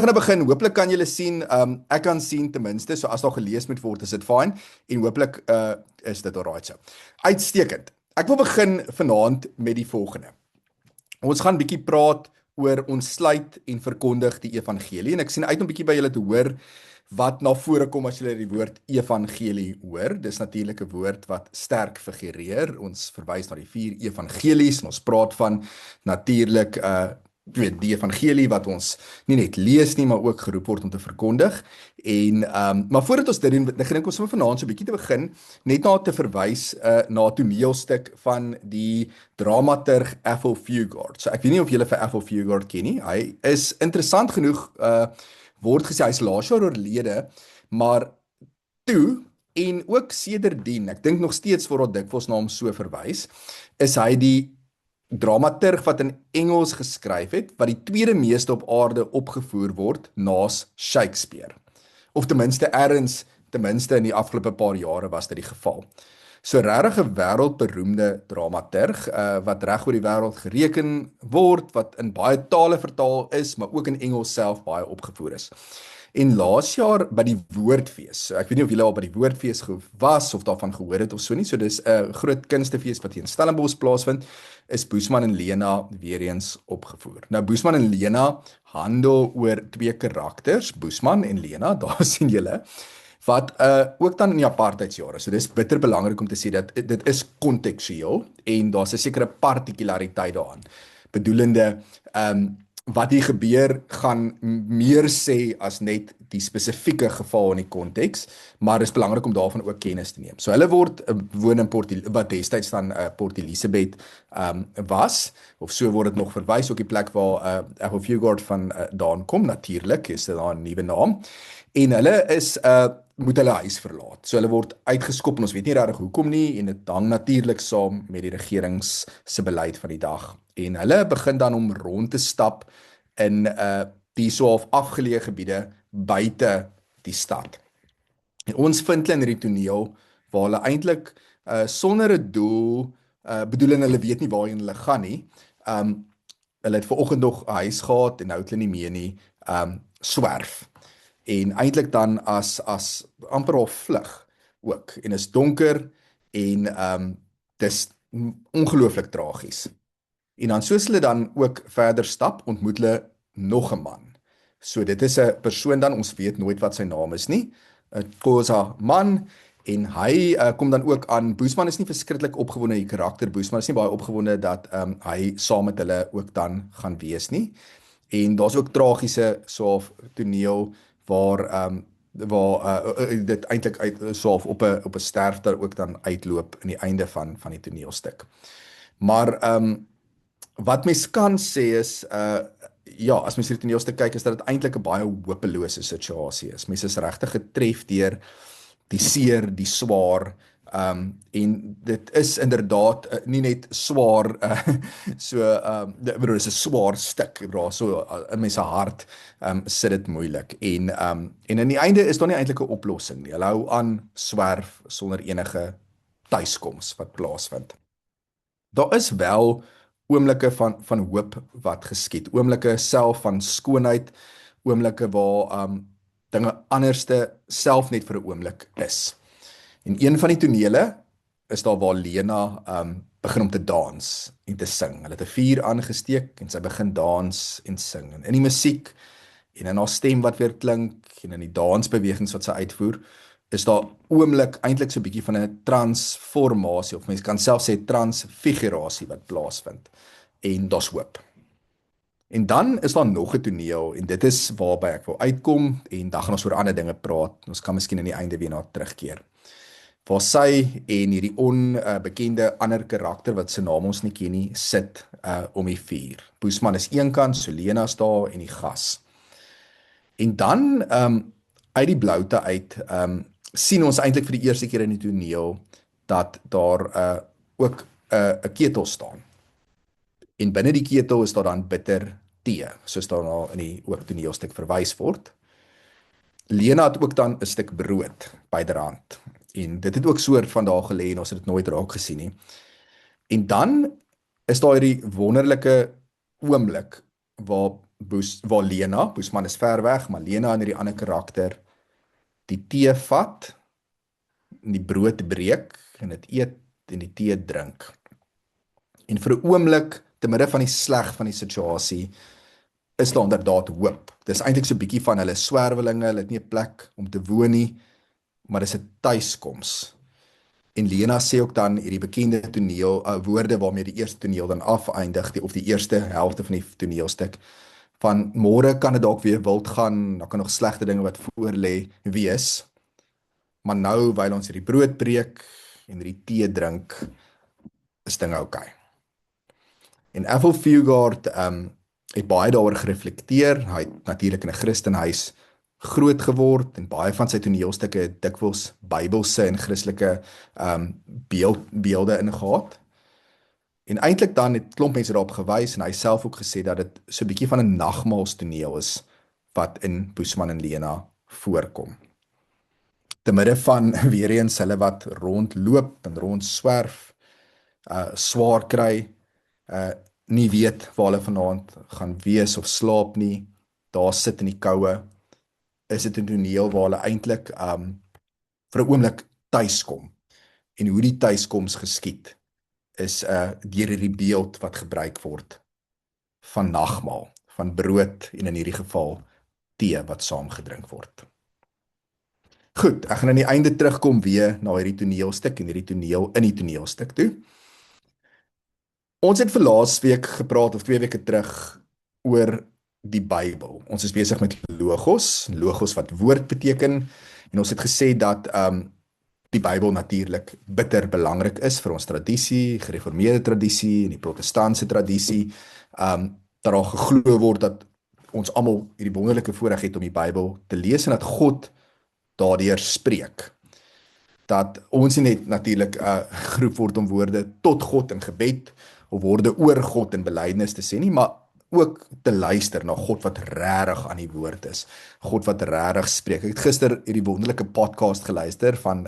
gaan begin, hopelik kan julle sien, ek kan sien ten minste, so as daar gelees moet word, is dit fyn, en hopelik is dit alright so. Uitstekend. Ek wil begin vanaand met die volgende. Ons gaan bietjie praat oor ontsluit en verkondig die evangelie, en ek sien uit om bietjie by julle te hoor wat na vore kom as julle die woord evangelie hoor. Dis natuurlik 'n woord wat sterk figureer. Ons verwys na die 4 evangelies en ons praat van natuurlik die evangelie wat ons nie net lees nie, maar ook geroep word om te verkondig. En maar voordat ons dit doen, dink ek ons sommer vanaand so 'n bietjie te begin, net na te verwys na 'n toneelstuk van die dramaturg Athol Fugard. So ek weet nie of julle vir Athol Fugard ken nie. Hy is interessant genoeg word gesê hy's laas jaar oorlede, maar toe en ook sedertdien, ek dink nog steeds word dikwels na hom so verwys, is hy die dramaturg wat in Engels geskryf het, wat die tweede meeste op aarde opgevoer word naas Shakespeare. Of ten minste in die afgelope paar jare was dit die geval. So regtig 'n wêreldberoemde dramaturg wat reg oor die wêreld gereken word, wat in baie tale vertaal is, maar ook in Engels self baie opgevoer is. En laas jaar by die Woordfees, ek weet nie of julle al by die Woordfees was of daarvan gehoor het of so nie, so dis 'n groot kunstefees wat hier in Stellenbosch plaasvind, is Boesman en Lena weer eens opgevoer. Nou Boesman en Lena handel oor 2 karakters, Boesman en Lena, daar sien julle, wat ook dan in die apartheidsjare. So dis bitter belangrik om te sê dat dit is kontekstueel en daar's 'n sekere partikulariteit daaraan. Bedoelende wat hier gebeur gaan meer sê as net die spesifieke geval in die konteks, maar dit is belangrik om daarvan ook kennis te neem. So hulle woon in wat destyds dan Port Elizabeth was, of so word dit nog verwys, ook die plek waar Athol Fugard vandaan kom, natuurlik is dit daar 'n nuwe naam. En hulle is moet hulle huis verlaat. So hulle word uitgeskop en ons weet nie regtig hoekom nie, en dit hang natuurlik saam met die regerings se beleid van die dag. En hulle begin dan om rond te stap in die so afgeleë gebiede buite die stad. En ons vind hulle in hierdie toneel waar hulle eintlik sonder 'n doel, bedoeling hulle weet nie waarheen hulle gaan nie. Hulle het vanoggend nog 'n huis gehad en nou het hulle nie meer nie, swerf. En eintlik dan as amper al vlug ook. En is donker en dis ongelooflik tragies. En dan soos hulle dan ook verder stap, ontmoet hulle nog 'n man. So dit is 'n persoon dan, ons weet nooit wat sy naam is nie, 'n Xhosa man, en hy kom dan ook aan. Boesman is nie verskriklik opgewonde, die karakter Boesman is nie baie opgewonde dat hy saam met hulle ook dan gaan wees nie. En daar's ook tragiese so toneel waar dit eintlik so op 'n sterfte ook dan uitloop in die einde van die toneelstuk. Maar wat mens kan sê is ja, as mens hierdie toneelstuk kyk, is dat dit eintlik 'n baie hopelose situasie is. Mense is regtig getref deur die seer, die swaar, en dit is inderdaad nie net swaar, dit is 'n swaar stuk, so in mense hart sit dit moeilik. En in die einde is daar nie eintlik 'n oplossing nie. Hulle hou aan swerf sonder enige tuiskoms wat plaasvind. Daar is wel oomblikke van hoop wat geskied, oomblikke self van skoonheid, oomblikke waar dinge anderste self net vir 'n oomblik is. En een van die tonele is daar waar Lena begin om te dans en te sing. Hulle het 'n vuur aangesteek en sy begin dans en sing. En in die musiek en in haar stem wat weer klink en in die dansbewegings wat sy uitvoer, is daar oomblik eintlik so 'n bietjie van 'n transformasie, of mens kan self sê transfigurasie wat plaasvind. En daar's hoop. En dan is daar nog 'n toneel, en dit is waarby ek wil uitkom, en dan gaan ons oor ander dinge praat. Ons kan miskien aan die einde weer na terugkeer. Waar sy en hierdie onbekende ander karakter wat sy naam ons nie ken nie, sit om die vuur. Boesman is een kant, so Lena is daar en die gas. En dan uit die bloute uit sien ons eintlik vir die eerste keer in die toneel dat daar ook 'n ketel staan. En binne die ketel is daar dan bitter tee, soos daarna in die ook toneelstuk verwys word. Lena het ook dan 'n stuk brood byderhand. En dit het ook soort van daar gelê en ons het dit nooit raak gesien nie. En dan is daar hierdie wonderlike oomblik waar waar Lena, Boesman is ver weg, maar Lena en hierdie ander karakter die tee vat, en die brood breek en dit eet en die tee drink. En vir 'n oomblik, te midde van die sleg van die situasie, is daar inderdaad hoop. Dis eintlik so 'n bietjie van hulle swerwelinge, hulle het nie 'n plek om te woon nie, maar dis 'n tuiskoms. En Lena sê ook dan hierdie bekende toneel, woorde waarmee die eerste toneel dan afeindig, of die eerste helfte van die toneelstuk, van môre kan dit dalk weer wild gaan, daar kan nog slegte dinge wat voor lê wees, maar nou, wyl ons hierdie brood breek en hierdie tee drink, is dinge oukei. En Ethel Fugard het baie daaroor gereflekteer. Hy het natuurlik in 'n Christenhuis groot geword en baie van sy toneelstukke het dikwels Bybelse en Christelike beelde ingehaat. En eintlik dan het klomp mense daarop gewys en hy self ook gesê dat dit so 'n bietjie van 'n nagmaalstoneel is wat in Boesman en Lena voorkom. Te midde van weer eens hulle wat rondloop en rondswerf, swaar kry, nie weet waar hulle vanaand gaan wees of slaap nie, daar sit in die koue, is dit 'n toneel waar hulle eintlik vir 'n oomblik tuis kom. En hoe die tuiskoms geskied is deur hierdie beeld wat gebruik word van nagmaal, van brood en in hierdie geval tee wat saam gedrink word. Goed, ek gaan aan die einde terugkom weer na hierdie toneelstuk en hierdie toneel in die toneelstuk toe. Ons het vir laasweek gepraat of 2 weke terug oor die Bybel. Ons is besig met logos wat woord beteken en ons het gesê dat die Bybel natuurlik bitter belangrik is vir ons tradisie, gereformeerde tradisie en die protestantse tradisie. Dat daar geglo word dat ons almal hierdie wonderlike voorreg het om die Bybel te lees en dat God daardeur spreek. Dat ons nie net natuurlik geroep word om woorde tot God in gebed of woorde oor God in belydenis te sê nie, maar ook te luister na God wat regtig aan die woord is. God wat regtig spreek. Ek het gister hierdie wonderlike podcast geluister van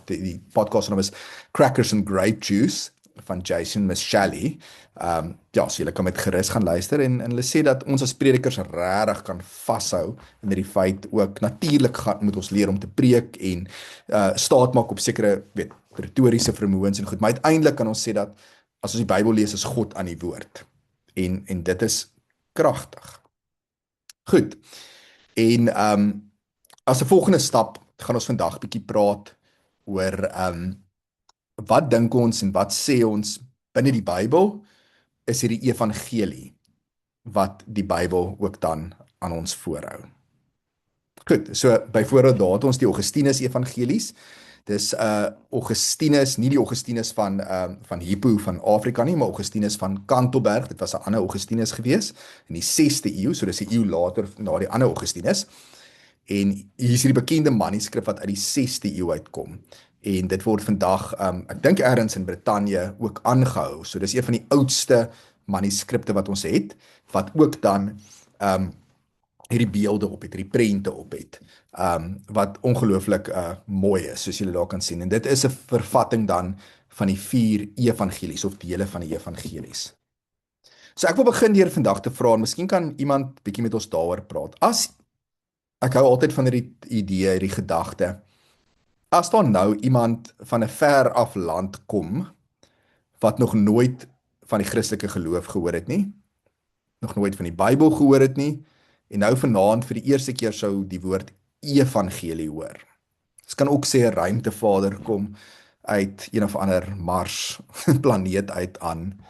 die podcast se naam is Crackers and Grape Juice van Jason Mischali. So julle kan met gerus gaan luister en hulle sê dat ons as predikers regtig kan vashou in hierdie feit ook natuurlik moet ons leer om te preek en staat maak op sekere retoriese vermoëns en goed, maar uiteindelik kan ons sê dat as ons die Bybel lees is God aan die woord en dit is kragtig. Goed. En as 'n volgende stap gaan ons vandag bietjie praat oor wat dink ons en wat sê ons binne die Bybel is hierdie evangelie wat die Bybel ook dan aan ons voorhou. Goed, so byvoorbeeld daar het ons die Augustinus evangelies. Dis Augustinus, nie die Augustinus van Hippo van Afrika nie, maar Augustinus van Kantelberg. Dit was 'n ander Augustinus gewees in die 6de eeu, so dis 'n eeu later na die ander Augustinus. En hier is hierdie bekende manuskrip wat uit die 6de eeu uitkom. En dit word vandag, ek dink ergens in Brittanje ook aangehou. So dis een van die oudste manuskripte wat ons het, wat ook dan hierdie beelde op het, hierdie prente op het, wat ongelooflik mooi is, soos julle daar kan sien. En dit is 'n vervatting dan van die 4 evangelies of dele van die evangelies. So ek wil begin deur vandag te vra, en miskien kan iemand bietjie met ons daaroor praat. Ek hou altyd van hierdie idee, hierdie gedagte. As daar nou iemand van 'n ver af land kom wat nog nooit van die Christelike geloof gehoor het nie, nog nooit van die Bybel gehoor het nie, en nou vanaand vir die eerste keer sou die woord evangelie hoor. Dit kan ook sê 'n ruimtevader kom uit een of ander Mars planeet uit aan.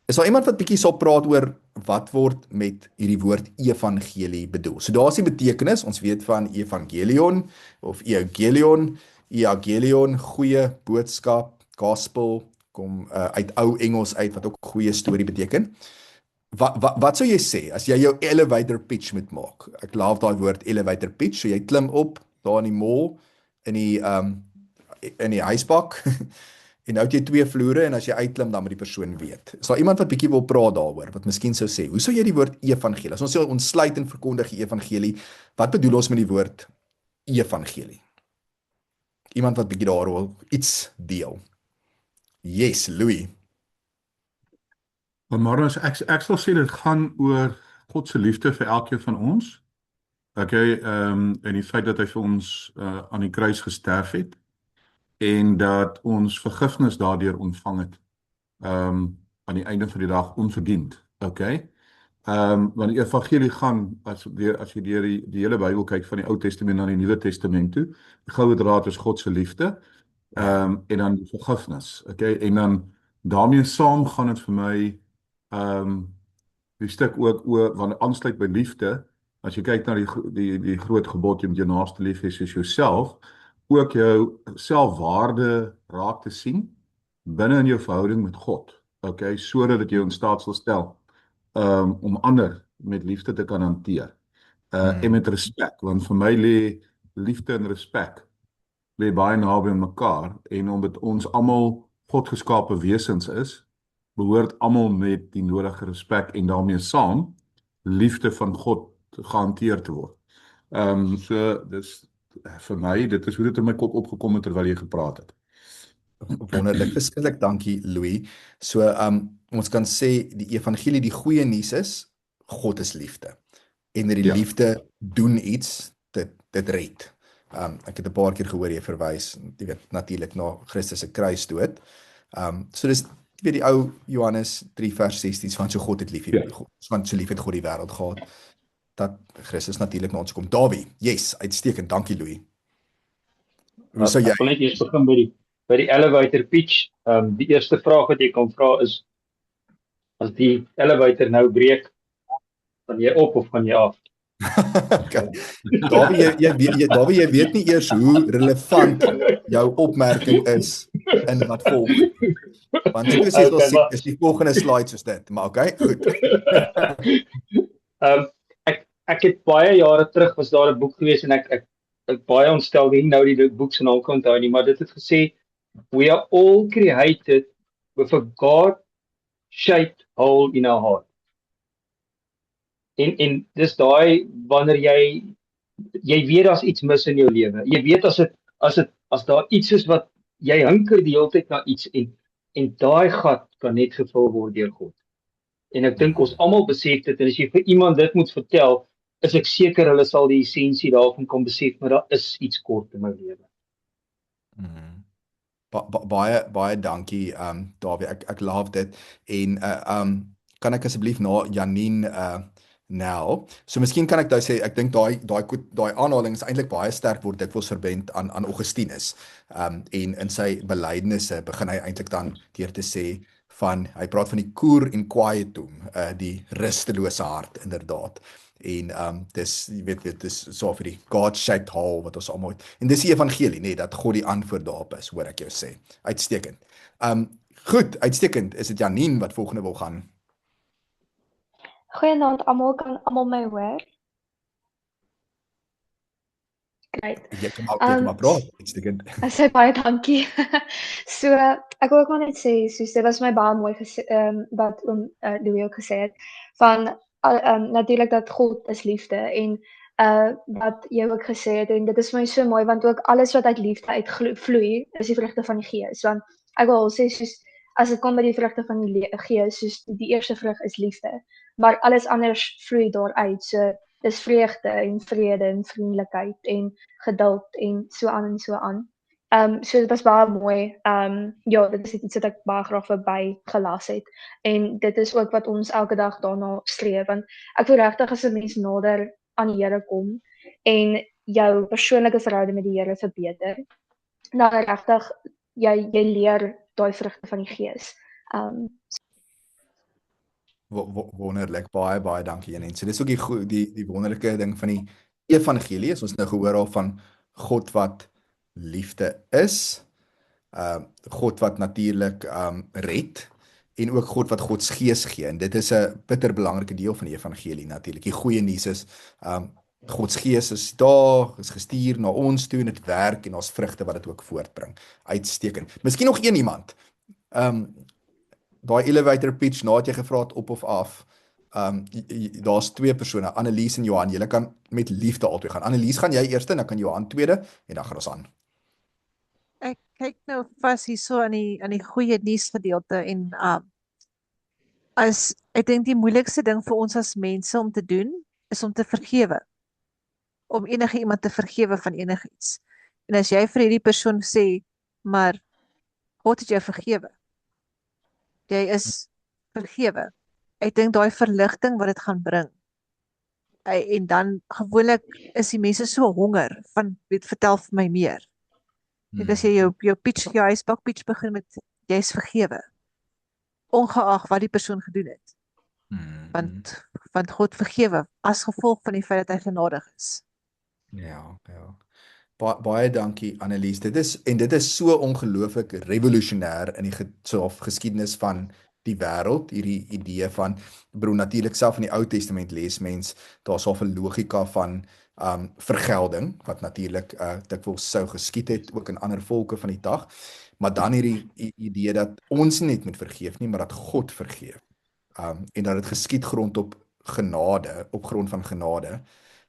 Is daar iemand wat bietjie sal praat oor wat word met hierdie woord evangelie bedoel? So daar is die betekenis, ons weet van evangelion of euangelion, goeie boodskap, gospel, kom uit ou Engels uit wat ook goeie storie beteken. Wat sou jy sê as jy jou elevator pitch moet maak? Ek love daai woord elevator pitch. So jy klim op daar in die mall in die huisbak en nou het jy 2 vloere en as jy uitklim dan moet die persoon weet. Is daar iemand wat bietjie wil praat daaroor wat miskien sou sê, hoe sou jy die woord evangelie? As ons sê ons sluit en verkondig die evangelie, wat bedoel ons met die woord evangelie? Iemand wat bietjie daaroor iets deel. Yes, Louis. Maar ek sal sê dit gaan oor God se liefde vir elkeen van ons. Okay, en die feit dat hy vir ons aan die kruis gesterf het en dat ons vergifnis daardeur ontvang het. Aan die einde van die dag onverdiend. Okay? Want die evangelie gaan as jy deur die hele Bybel kyk van die Ou Testament na die Nuwe Testament toe, die goue draad is God se liefde, Ja. en dan die vergifnis. Okay? En dan daarmee saam gaan dit vir my die stuk ook oor wanneer aansluit by liefde, as jy kyk na die groot gebod, jy moet jou naaste lief hê soos jouself, ook jou selfwaarde raak te sien binne in jou verhouding met God. Okay, sodat dit jou in staat sal stel om ander met liefde te kan hanteer. En met respek, want vir my lê liefde en respek lê baie naby aan mekaar, en omdat ons almal God geskape wesens is, behoort almal met die nodige respek en daarmee saam liefde van God gehanteer te word. So dis vir my, dit is hoe dit in my kop opgekom het terwyl jy gepraat het. Wonderlik, verskriklik dankie Louis. So ons kan sê die evangelie, die goeie nuus is God is liefde. En dat die Ja. liefde doen iets, dit red. Ek het 'n paar keer gehoor jy verwys, jy weet natuurlik na Christus se kruisdood. So dis jy weet die ou Johannes 3 vers 16 van so God het lief het, Ja. want so lief het God die wêreld gehad dat Christus natuurlik na ons kom. Dawie, yes, uitstekend, dankie Louis. Hoe sou jy? Ek wil net eers begin by die elevator pitch. Die eerste vraag wat jy kan vra is, as die elevator nou breek, gaan jy op of gaan jy af? Okay. Dawie, jy weet nie eers hoe relevant jou opmerking is in wat volg. Want soos jy sal sien, is die volgende slide soos dit, maar okay, goed. Ek het baie jare terug was daar 'n boek gewees en ek baie ontstel nie nou die boek se naam kan onthou nie, maar dit het gesê we are all created with a God-shaped hole in our heart. En dis daai wanneer jy weet daar's iets mis in jou lewe. Jy weet as daar iets is wat jy hinker die hele tyd na iets en daai gat kan net gevul word deur God. En ek dink ons almal besef dit, en as jy vir iemand dit moet vertel, is ek seker hulle sal die essensie daarvan kan besef, maar daar is iets kort in my lewe. Baie dankie Dawie. Ek love dit. En kan ek asseblief na Janine nou. So miskien kan ek daai sê, ek dink daai aanhaling is eintlik baie sterk, word dikwels verbind aan Augustinus. En in sy belydenisse begin hy eintlik dan deur te sê hy praat van die cur inquietum, die rustelose hart inderdaad. En dis jy weet dis so vir die God-shaped hole wat ons almal het. En dis die evangelie, nee, dat God die antwoord daarop is, hoor ek jou sê. Uitstekend. Goed, uitstekend. Is dit Janine wat volgende wil gaan? Goeienaand almal, kan almal my hoor? Great. Jy kan maar praat, uitstekend. Sê baie dankie. So, ek wil ook maar net sê, soos dit was my baie mooi gesê, wat Louis ook gesê het, van natuurlik dat God is liefde en wat jy ook gesê het, en dit is vir my so mooi, want ook alles wat uit liefde uitvloei, is die vrugte van die Gees, want ek wil sê, soos, as dit kom by die vrugte van die Gees, soos die eerste vrug is liefde, maar alles anders vloei daaruit, so dis vreugde en vrede en vriendelikheid en geduld en so aan en so aan. So dit was baie mooi. Ja, dit is iets wat ek baie graag verby gelas het. En dit is ook wat ons elke dag daarna streef, want ek voel regtig as 'n mens nader aan die Here kom en jou persoonlike verhouding met die Here verbeter, dan regtig jy leer daai vrugte van die Gees. Wonderlik, baie dankie Janine. So dis ook die wonderlike ding van die evangelie, as ons nou gehoor al van God wat liefde is, God wat natuurlik red, en ook God wat Gods Gees gee, en dit is 'n bitter belangrike deel van die evangelie natuurlik. Die goeie nuus is, Gods Gees is daar, is gestuur na ons toe, en dit werk, en ons vrugte wat dit ook voortbring. Uitstekend. Miskien nog een iemand, daai elevator pitch, nadat jy gevra het op of af, daar's twee persone, Annelies en Johan, julle kan met liefde albei gaan. Annelies, gaan jy eerste, en dan kan Johan tweede, en dan gaan ons aan. Ek kyk nou vas hierso aan die goeie nuus gedeelte en Ek dink die moeilikste ding vir ons as mense om te doen, is om te vergewe. Om enige iemand te vergewe van enigiets. En as jy vir hierdie persoon sê, maar God het jou vergewe. Jy is vergewe. Ek dink daai verligting wat dit gaan bring. En dan gewoonlik is die mense so honger van weet vertel vir my meer. Dit as jy jou ysbak pitch begin met jy's vergewe. Ongeag wat die persoon gedoen het. Want God vergewe as gevolg van die feit dat hy genadig is. Ja. Baie dankie Annelies. Dit is so ongelooflik revolusionêr in die geskiedenis van die wêreld, hierdie idee van broer natuurlik self in die Ou Testament lees mens daar's al 'n logika van vergelding wat natuurlik dikwels sou geskied het ook in ander volke van die dag, maar dan hierdie idee dat ons nie net moet vergeef nie, maar dat God vergeef. En dat dit geskied op grond van genade.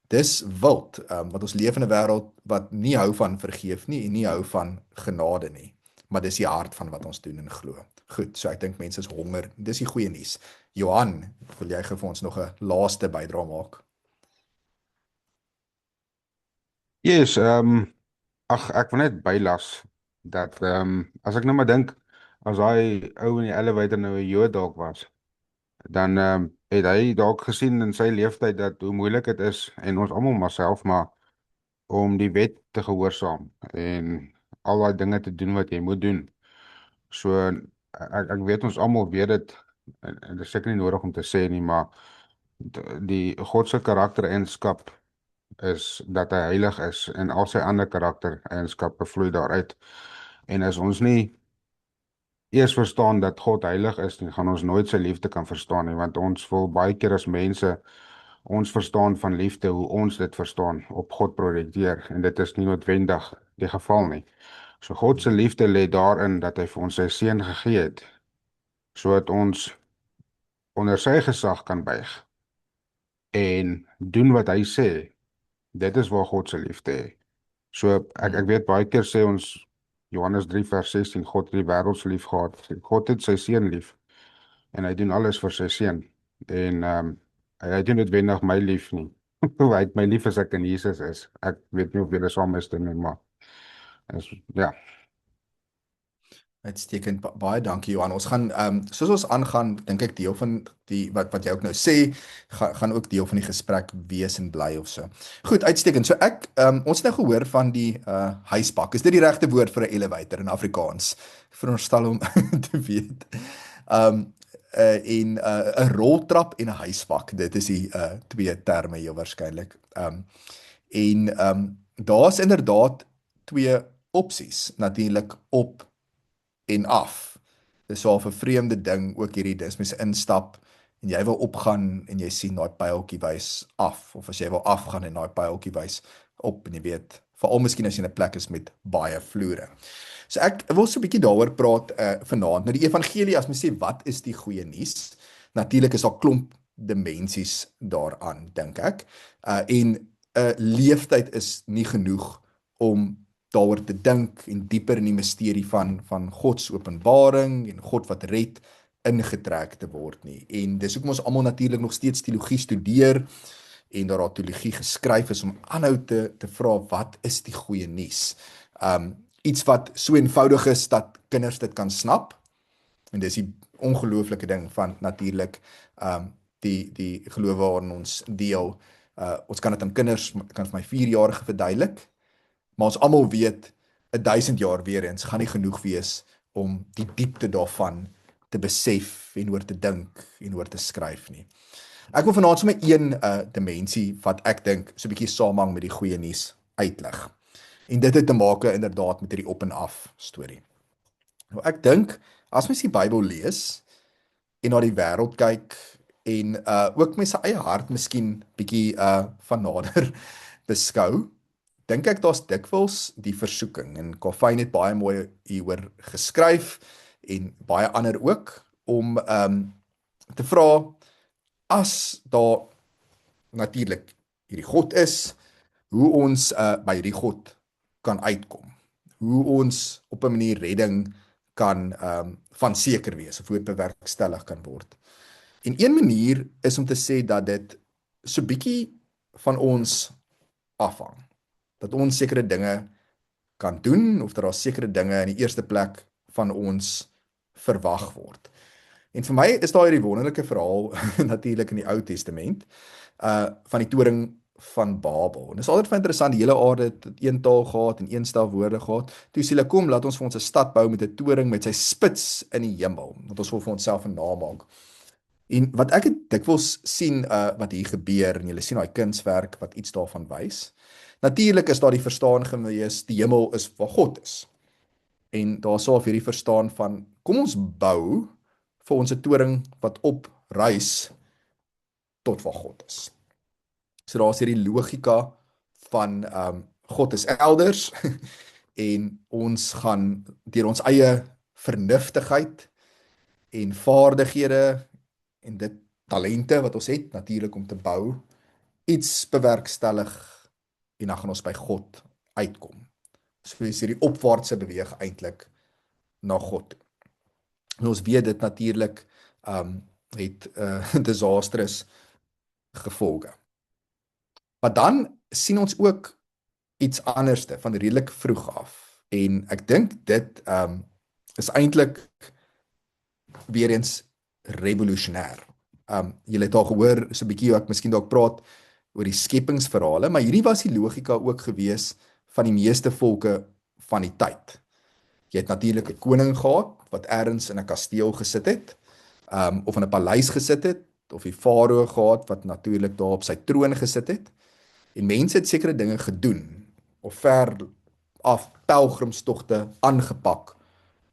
Dis wild, wat ons leef in 'n wêreld wat nie hou van vergeef nie en nie hou van genade nie. Maar dis die hart van wat ons doen en glo. Goed, so ek dink mense is honger. Dis die goeie nuus. Johan, wil jy gou vir ons nog 'n laaste bydrae maak? Yes, ek wil net bylas dat as ek nou maar dink as hy ou in die elevator nou 'n Jood dalk was, dan het hy dalk gesien in sy lewenstyd dat hoe moeilik dit is en ons almal myself maar om die wet te gehoorsaam en al daai dinge te doen wat jy moet doen. So ek weet ons almal weet dit en dit is seker nie nodig om te sê nie, maar die God se karaktereienskap is dat hy heilig is en al sy ander karaktereienskappe vloei daaruit. En as ons nie eers verstaan dat God heilig is, dan gaan ons nooit sy liefde kan verstaan nie, want ons wil baie keer as mense ons verstaan van liefde, hoe ons dit verstaan, op God projekteer, en dit is nie noodwendig die geval nie. So God se liefde lê daarin dat hy vir ons sy seun gegee het, sodat ons onder sy gesag kan buig en doen wat hy sê. Dit is waar God se liefde is. So ek weet baie keer sê ons Johannes 3 vers 16, God het die wêreld so lief gehad. God het sy seun lief en hy doen alles vir sy seun. En hy doen noodwendig my lief nie. Hy het my lief as ek in Jesus is. Ek weet nie of julle saam is dit nie, maar ja. Uitstekend, baie dankie Johan. Ons gaan soos ons aangaan, dink ek deel van die wat jy ook nou sê, gaan ook deel van die gesprek wees en bly of so. Goed, uitstekend. So ons het nou gehoor van die huisbak. Is dit die regte woord vir 'n elevator in Afrikaans? Ek veronderstel om te weet. 'n roltrap en 'n huisbak. Dit is die twee terme heel waarskynlik. Daar's inderdaad twee opsies, natuurlik op en af. Dis al 'n vreemde ding ook hierdie dis mense instap en jy wil opgaan en jy sien daai pyltjie wys af, of as jy wil afgaan en daai pyltjie wys op, en jy weet, veral miskien as jy in 'n plek is met baie vloere. So ek wil so 'n bietjie daaroor praat vanaand. Nou die evangelie, as mens sê wat is die goeie nuus? Natuurlik is daar klomp dimensies daaraan, dink ek. Leeftyd is nie genoeg om daaroor te dink en dieper in die misterie van God se openbaring en God wat red ingetrek te word nie. En dis hoekom ons almal natuurlik nog steeds teologie studeer en daar teologie geskryf is om aanhou te vra wat is die goeie nuus? Iets wat so eenvoudig is dat kinders dit kan snap. En dis die ongelooflike ding van natuurlik die geloof waarin ons deel. Ons kan dit aan kinders, kan vir my 4-jarige verduidelik. Maar ons almal weet 1000 jaar weer eens gaan nie genoeg wees om die diepte daarvan te besef en oor te dink en oor te skryf nie. Ek wil vanaand sommer een dimensie wat ek dink so 'n bietjie samehang met die goeie nuus uitlig. En dit het te maak inderdaad met hierdie op en af storie. Nou ek dink as mens die Bybel lees en na die wêreld kyk en ook met sy eie hart miskien bietjie van nader beskou, dink ek daar's dikwels die versoeking, en Calvin het baie mooi hieroor geskryf en baie ander ook, om te vra, as daar natuurlik hierdie God is, hoe ons by hierdie God kan uitkom, hoe ons op 'n manier redding kan van seker wees, of hoe dit bewerkstellig kan word. En een manier is om te sê dat dit so bietjie van ons afhang. Dat ons sekere dinge kan doen of dat daar sekere dinge in die eerste plek van ons verwag word. En vir my is daar hierdie wonderlike verhaal natuurlik in die Ou Testament van die toring van Babel. En dit is altyd vir interessant, die hele aarde het een taal gehad en een stel woorde gehad. Toe sê hulle, kom, laat ons vir ons 'n stad bou met 'n toring met sy spits in die hemel, want ons wil vir onsself 'n naam maak. En wat ek dikwels sien wat hier gebeur, en julle sien daai kunswerk wat iets daarvan wys. Natuurlik is daar die verstaan gewees, die hemel is waar God is. En daar sou of hierdie verstaan van, kom ons bou vir ons 'n toring wat opreis tot waar God is. So daar's hierdie logika van God is elders en ons gaan deur ons eie vernuftigheid en vaardighede en dit talente wat ons het natuurlik om te bou, iets bewerkstellig en dan gaan ons by God uitkom. So is hierdie opwaartse beweeg eintlik na God toe. En ons weet dit natuurlik het disastrous gevolge. Maar dan sien ons ook iets anderste van redelik vroeg af. En ek dink dit is eintlik weer eens revolusionêr. Julle het al gehoor so 'n bietjie hoe ek miskien dalk praat oor die skepingsverhale, maar hierdie was die logika ook gewees van die meeste volke van die tyd. Jy het natuurlik 'n koning gehad wat ergens in 'n kasteel gesit het, of in 'n paleis gesit het, of die farao gehad wat natuurlik daar op sy troon gesit het. En mense het sekere dinge gedoen of ver af pelgrimstogte aangepak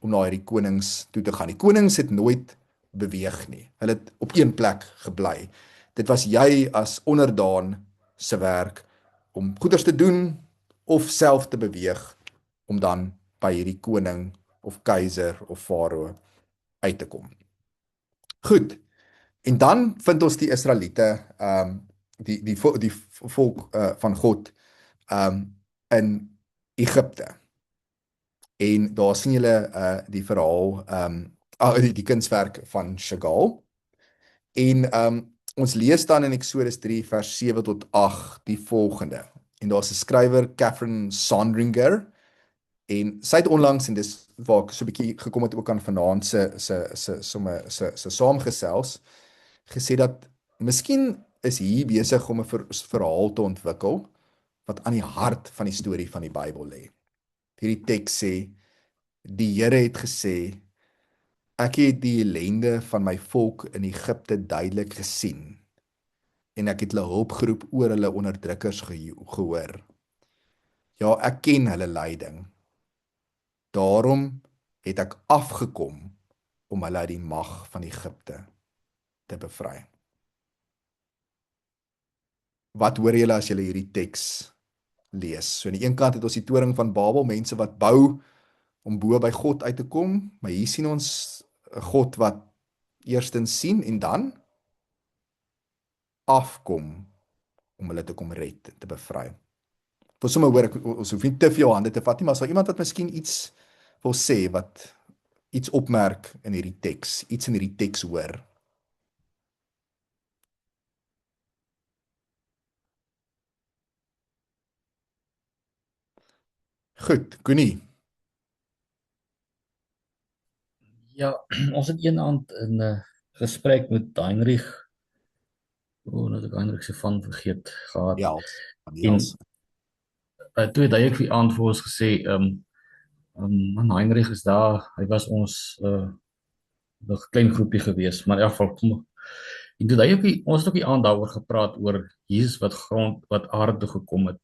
om na hierdie konings toe te gaan. Die konings het nooit beweeg nie. Hulle het op een plek gebly. Dit was jy as onderdaan se werk om goeders te doen of self te beweeg om dan by hierdie koning of keiser of farao uit te kom. Goed. En dan vind ons die Israeliete, die volk van God in Egipte. En daar sien julle die verhaal, die kunswerk van Chagall. En ons lees dan in Exodus 3 vers 7 tot 8 die volgende. En daar's 'n skrywer, Catherine Sondringer, en sy het onlangs, en dis waar ek so 'n bietjie gekom het ook aan vanaand se saamgesels, gesê dat miskien is hier besig om 'n verhaal te ontwikkel wat aan die hart van die storie van die Bybel lê. Hierdie teks sê, die Here het gesê, ek het die ellende van my volk in Egipte duidelik gesien en ek het hulle hulp geroep oor hulle onderdrukkers gehoor. Ja, ek ken hulle lyding. Daarom het ek afgekom om hulle uit die mag van Egipte te bevry. Wat hoor julle as julle hierdie teks lees? So aan die een kant het ons die toring van Babel, mense wat bou om bo by God uit te kom, maar hier sien ons 'n God wat eerstens sien en dan afkom om hulle te kom red, te bevry. Vir sommer hoor ek, ons hoef nie te veel hande te vat nie, maar as daar iemand wat miskien iets wil sê, wat iets opmerk in hierdie teks, iets in hierdie teks hoor. Goed, Connie. Ja, ons het een aand in 'n gesprek met Heinrich, nou het ek Heinrich se van vergeet gehad. Ja, En toe het hy ook die aand vir ons gesê, man, Heinrich is daar, hy was ons 'n klein groepie gewees, maar in elk geval kom. En toe het hy ook ons het ook die aand daaroor gepraat oor Jesus wat aarde toe gekom het.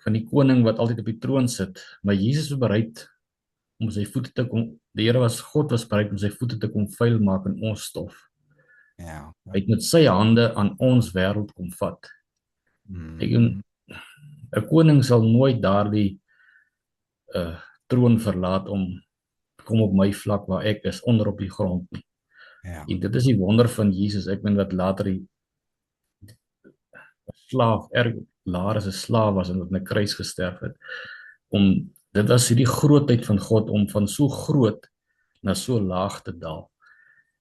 Van die koning wat altyd op die troon sit, maar Jesus was bereid om sy voete te kom, God was bereid om sy voete te kom vuil maak in ons stof. Ja. Hy het met sy hande aan ons wêreld kom vat. Ek 'n koning sal nooit daardie troon verlaat om kom op my vlak waar ek is, onder op die grond nie. Ja. En dit is die wonder van Jesus. Ek meen wat later die slaaf, Lazarus 'n slaaf was en wat in 'n kruis gesterf het. Dit was hierdie grootheid van God om van so groot na so laag te daal.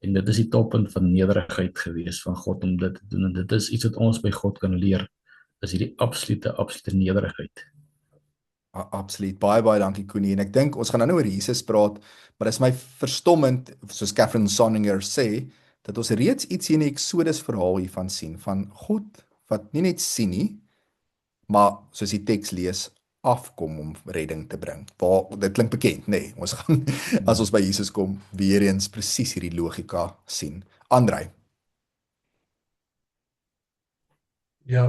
En dit is die toppunt van nederigheid gewees van God om dit te doen. En dit is iets wat ons by God kan leer. Is hierdie absolute nederigheid. Absoluut. Baie dankie Koenie. En ek dink ons gaan nou oor Jesus praat, maar dit is my verstommend, soos Catherine Sonninger sê, dat ons reeds iets hier in die Exodus verhaal hiervan sien, van God wat nie net sien nie, maar soos die teks lees, afkom om redding te bring. Dit klink bekend, nee. Ons gaan, as ons by Jesus kom, weer eens presies hierdie logika sien. Andrei. Ja,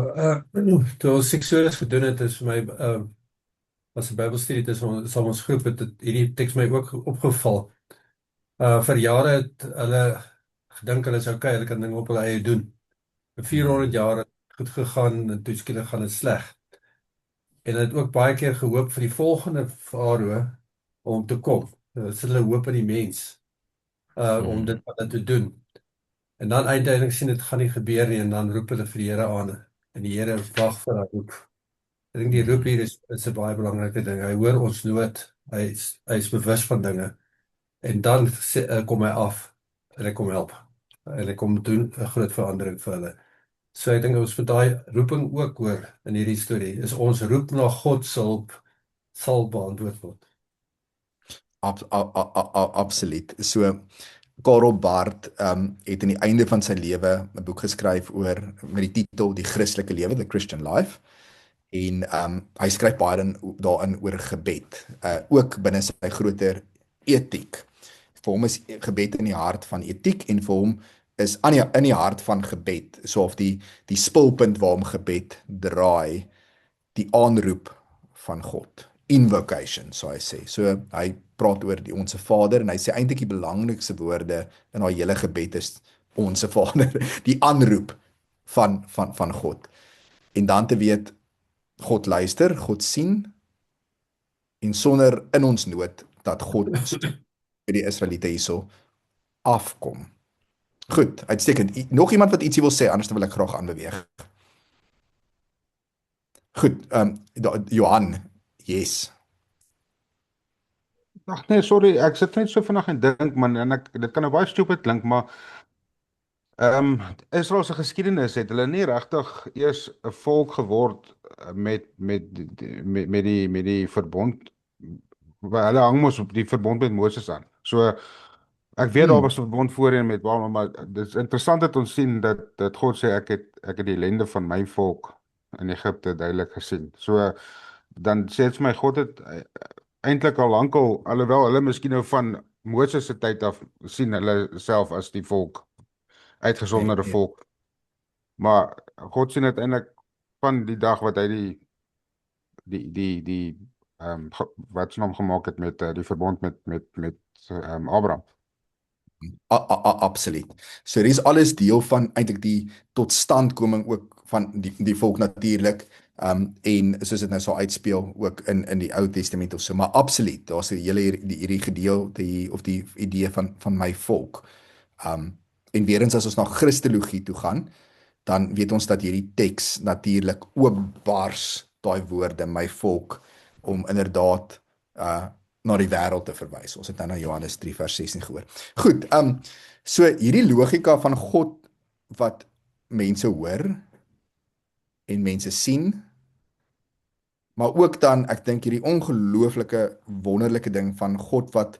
toe ons Exodus gedoen het, is vir my, as 'n Bybelstudie is saam ons groep, het hierdie teks my ook opgeval. Vir jare het hulle gedink hulle is okay, hulle kan dinge op hulle eie doen. Vir 400 jaar het het goed gegaan en toe skielik gaan dit sleg. En hulle het ook baie keer gehoop vir die volgende farao om te kom. Sit hulle hoop in die mens om dit wat hulle te doen. En dan uiteindelik sien dit gaan nie gebeur nie en dan roep hulle vir die Here aan en die Here wag vir daai roep. Ek dink die roep hier is 'n baie belangrike ding. Hy hoor ons nood. Hy is bewus van dinge. En dan kom hy af en hy kom help. En hy kom doen 'n groot verandering vir hulle. So ek dink ons vir daai roeping ook hoor in hierdie storie. Is ons roep na God se hulp sal beantwoord word. Absoluut. So Karl Barth het aan die einde van sy lewe 'n boek geskryf oor met die titel Die Christelike Lewe, The Christian Life. En hy skryf baie daarin oor gebed, ook binne sy groter etiek. Vir hom is gebed in die hart van etiek en vir hom is in die hart van gebed, so of die spulpunt waarom gebed draai, die aanroep van God, invocation, so hy sê. So hy praat oor die Onse Vader en hy sê eintlik die belangrikste woorde in daai hele gebed is Onse Vader, die aanroep van God. En dan te weet God luister, God sien en sonder in ons nood dat God vir die Israeliete hierso afkom. Goed, uitstekend. Nog iemand wat ietsie wil sê, anders wil ek graag aanbeweeg. Goed, Johan, yes. Ag nee, sorry, ek sit net so vinnig en dink man en dit kan nou baie stupid klink, maar Israel se geskiedenis het hulle nie regtig eers 'n volk geword met die verbond. Hulle hang mos op die verbond met Moses aan. So ek weet daar was 'n verbond voorheen met Abraham, maar dit is interessant dat ons sien dat God sê ek het die ellende van my volk in Egipte duidelik gesien. So dan sê dit vir my God het eintlik al lankal, alhoewel hulle miskien nou van Moses se tyd af sien hulle self as die volk, uitgesonderde volk. Maar God sien uiteindelik van die dag wat hy wat sy naam gemaak het met die verbond met Abraham. Absoluut. So hier is alles deel van eintlik die totstandkoming ook van die volk natuurlik. En soos dit nou so uitspeel ook in die Ou Testament of so, maar absoluut, daar's 'n hele hierdie gedeelte of die idee van my volk. En weer eens as ons na Christologie toe gaan, dan weet ons dat hierdie teks natuurlik oopbars daai woorde my volk om inderdaad na die wêreld te verwys. Ons het nou na Johannes 3 vers 16 gehoor. Goed, so hierdie logika van God wat mense hoor en mense sien, maar ook dan, ek dink hierdie ongelooflike wonderlike ding van God wat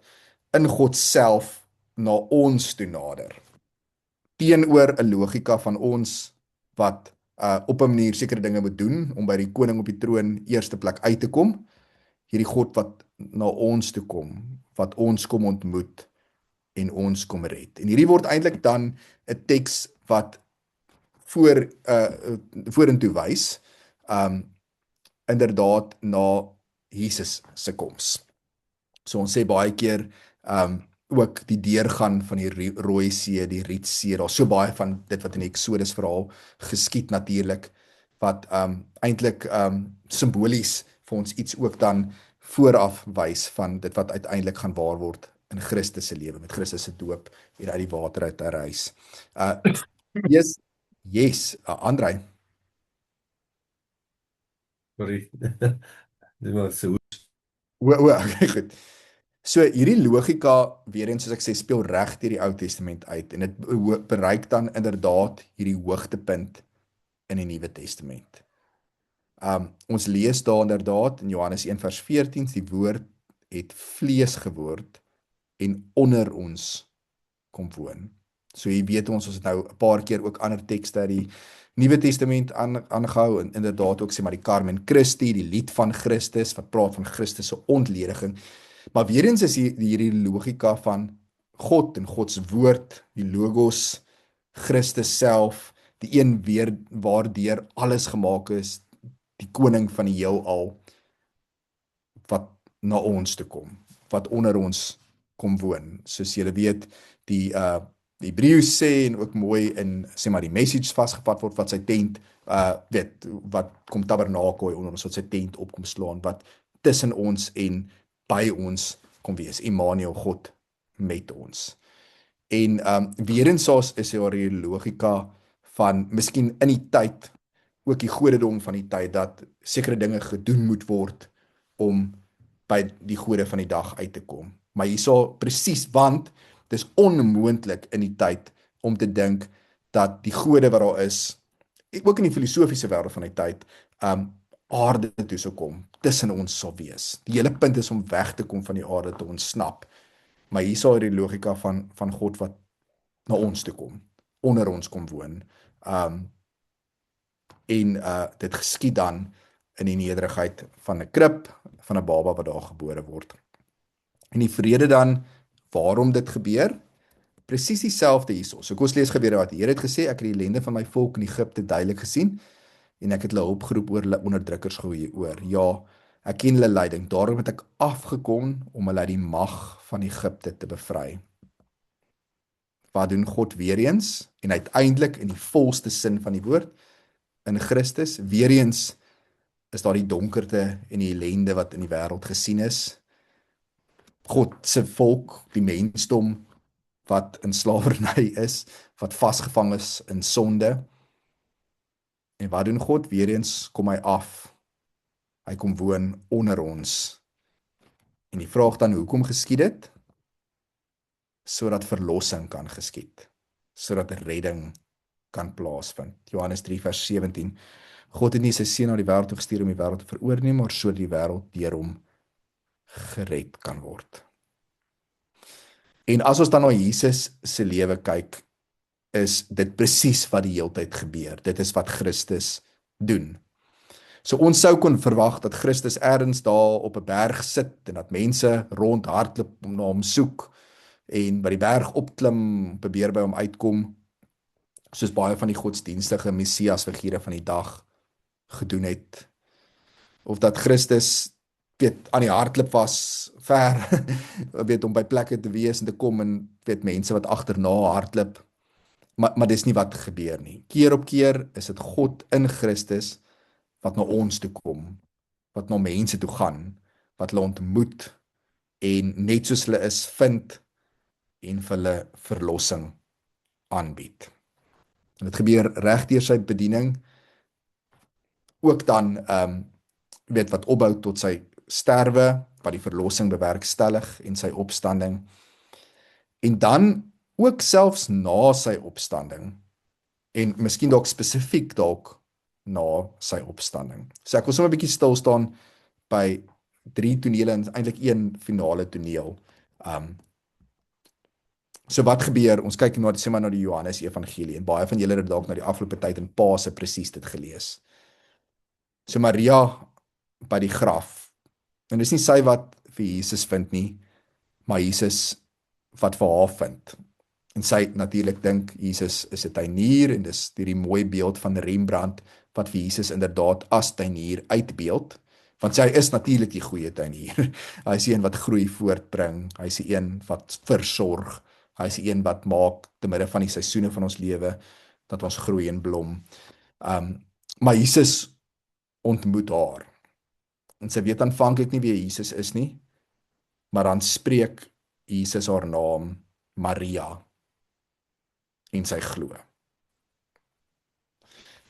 in God self na ons toe nader. Teenoor 'n logika van ons wat op 'n manier sekere dinge moet doen om by die koning op die troon eerste plek uit te kom. Hierdie God wat na ons toe kom, wat ons kom ontmoet en ons kom red. En hierdie word eintlik dan 'n teks wat vorentoe wys, inderdaad na Jesus se koms. So ons sê baie keer ook die deurgaan van die Rooi See, die Rietsee, daar's so baie van dit wat in die Exodus verhaal geskied natuurlik, wat eintlik simbolies vir ons iets ook dan vooraf wys van dit wat uiteindelik gaan waar word in Christus se lewe, met Christus se doop en uit die water uit herrys. Yes, Andrei. Sorry. Dit was so. Okay, goed. So hierdie logika, weer eens soos ek sê, speel reg deur die Ou Testament uit en dit bereik dan inderdaad hierdie hoogtepunt in die Nuwe Testament. Ons lees daar inderdaad in Johannes 1 vers 14, die woord het vlees geword en onder ons kom woon. So jy weet ons het nou 'n paar keer ook ander tekste uit die Nuwe Testament aangehou en inderdaad ook sê maar die Carmen Christi, die lied van Christus wat praat van Christus se ontlediging. Maar weer eens is hierdie logika van God en God se woord, die logos, Christus self, die een waardeur alles gemaak is, die koning van die heelal wat na ons toe kom, wat onder ons kom woon. Soos julle weet, die Hebreëus sê en ook mooi in sê maar die message vasgevat word wat sy tent wat kom tabernakel onder ons, wat sy tent op kom slaan, wat tussen ons en by ons kom wees. Immanuel, God met ons. En weer eens is daar die logika van miskien in die tyd, ook die godedom van die tyd, dat sekere dinge gedoen moet word om by die gode van die dag uit te kom. Maar hierso presies, want dit is onmoontlik in die tyd om te dink dat die gode wat daar is, ook in die filosofiese wêreld van die tyd, aarde toe sou kom, tussen ons sal wees. Die hele punt is om weg te kom van die aarde te ontsnap. Maar hierso is die logika van God wat na ons toe kom, onder ons kom woon. Dit geskied dan in die nederigheid van 'n krib, van 'n baba wat daar gebore word. En die vrede dan, waarom dit gebeur? Presies dieselfde hierso. So kom ons lees gebeure wat die Here het gesê, ek het die ellende van my volk in Egipte duidelik gesien en ek het hulle hulp geroep oor hulle onderdrukkers gehoor. Ja, ek ken hulle lyding, daarom het ek afgekom om hulle uit die mag van Egipte te bevry. Wat doen God weer eens? En uiteindelik in die volste sin van die woord, in Christus, weer eens is daar die donkerte en die ellende wat in die wêreld gesien is. God se volk, die mensdom wat in slawerny is, wat vasgevang is in sonde. En wat doen God? Weer eens kom hy af. Hy kom woon onder ons. En die vraag dan, hoekom geskied dit? Sodat verlossing kan geskied. Sodat redding kan plaasvind. Johannes 3 vers 17. God het nie sy seun na die wêreld toe gestuur om die wêreld te veroordeel, maar sodat die wêreld deur hom gered kan word. En as ons dan na Jesus se lewe kyk, is dit presies wat die heeltyd gebeur. Dit is wat Christus doen. So ons sou kon verwag dat Christus ergens daar op 'n berg sit en dat mense rondhardloop om na hom soek en by die berg opklim, probeer by hom uitkom, soos baie van die godsdienstige Messias figure van die dag gedoen het. Of dat Christus aan die hardloop was, ver, om by plekke te wees en te kom en mense wat agterna hardloop. Maar dis nie wat gebeur nie. Keer op keer is dit God in Christus wat na ons toe kom, wat na mense toe gaan, wat hulle ontmoet en net soos hulle is vind en vir hulle verlossing aanbied. En dit gebeur reg deur sy bediening, ook dan wat opbou tot sy sterwe, wat die verlossing bewerkstellig en sy opstanding. En dan ook selfs na sy opstanding en miskien dalk spesifiek dalk na sy opstanding. So ek wil sommer 'n bietjie stil staan by 3 tonele en eintlik 1 finale toneel. So wat gebeur? Ons kyk nou sê maar na die Johannes Evangelie en baie van julle het dalk na die afgelope tyd in Paase presies dit gelees. So Maria by die graf. En dis nie sy wat vir Jesus vind nie, maar Jesus wat vir haar vind. En sy natuurlik dink Jesus is 'n tuinier en dis hierdie mooi beeld van Rembrandt wat vir Jesus inderdaad as tuinier uitbeeld, want sy is natuurlik die goeie tuinier. Hy is die een wat groei voortbring, hy is die een wat versorg, hy is die een wat maak te midde van die seisoene van ons lewe dat ons groei en blom. Maar Jesus ontmoet haar. En sy weet aanvanklik nie wie Jesus is nie, maar dan spreek Jesus haar naam Maria en sy glo.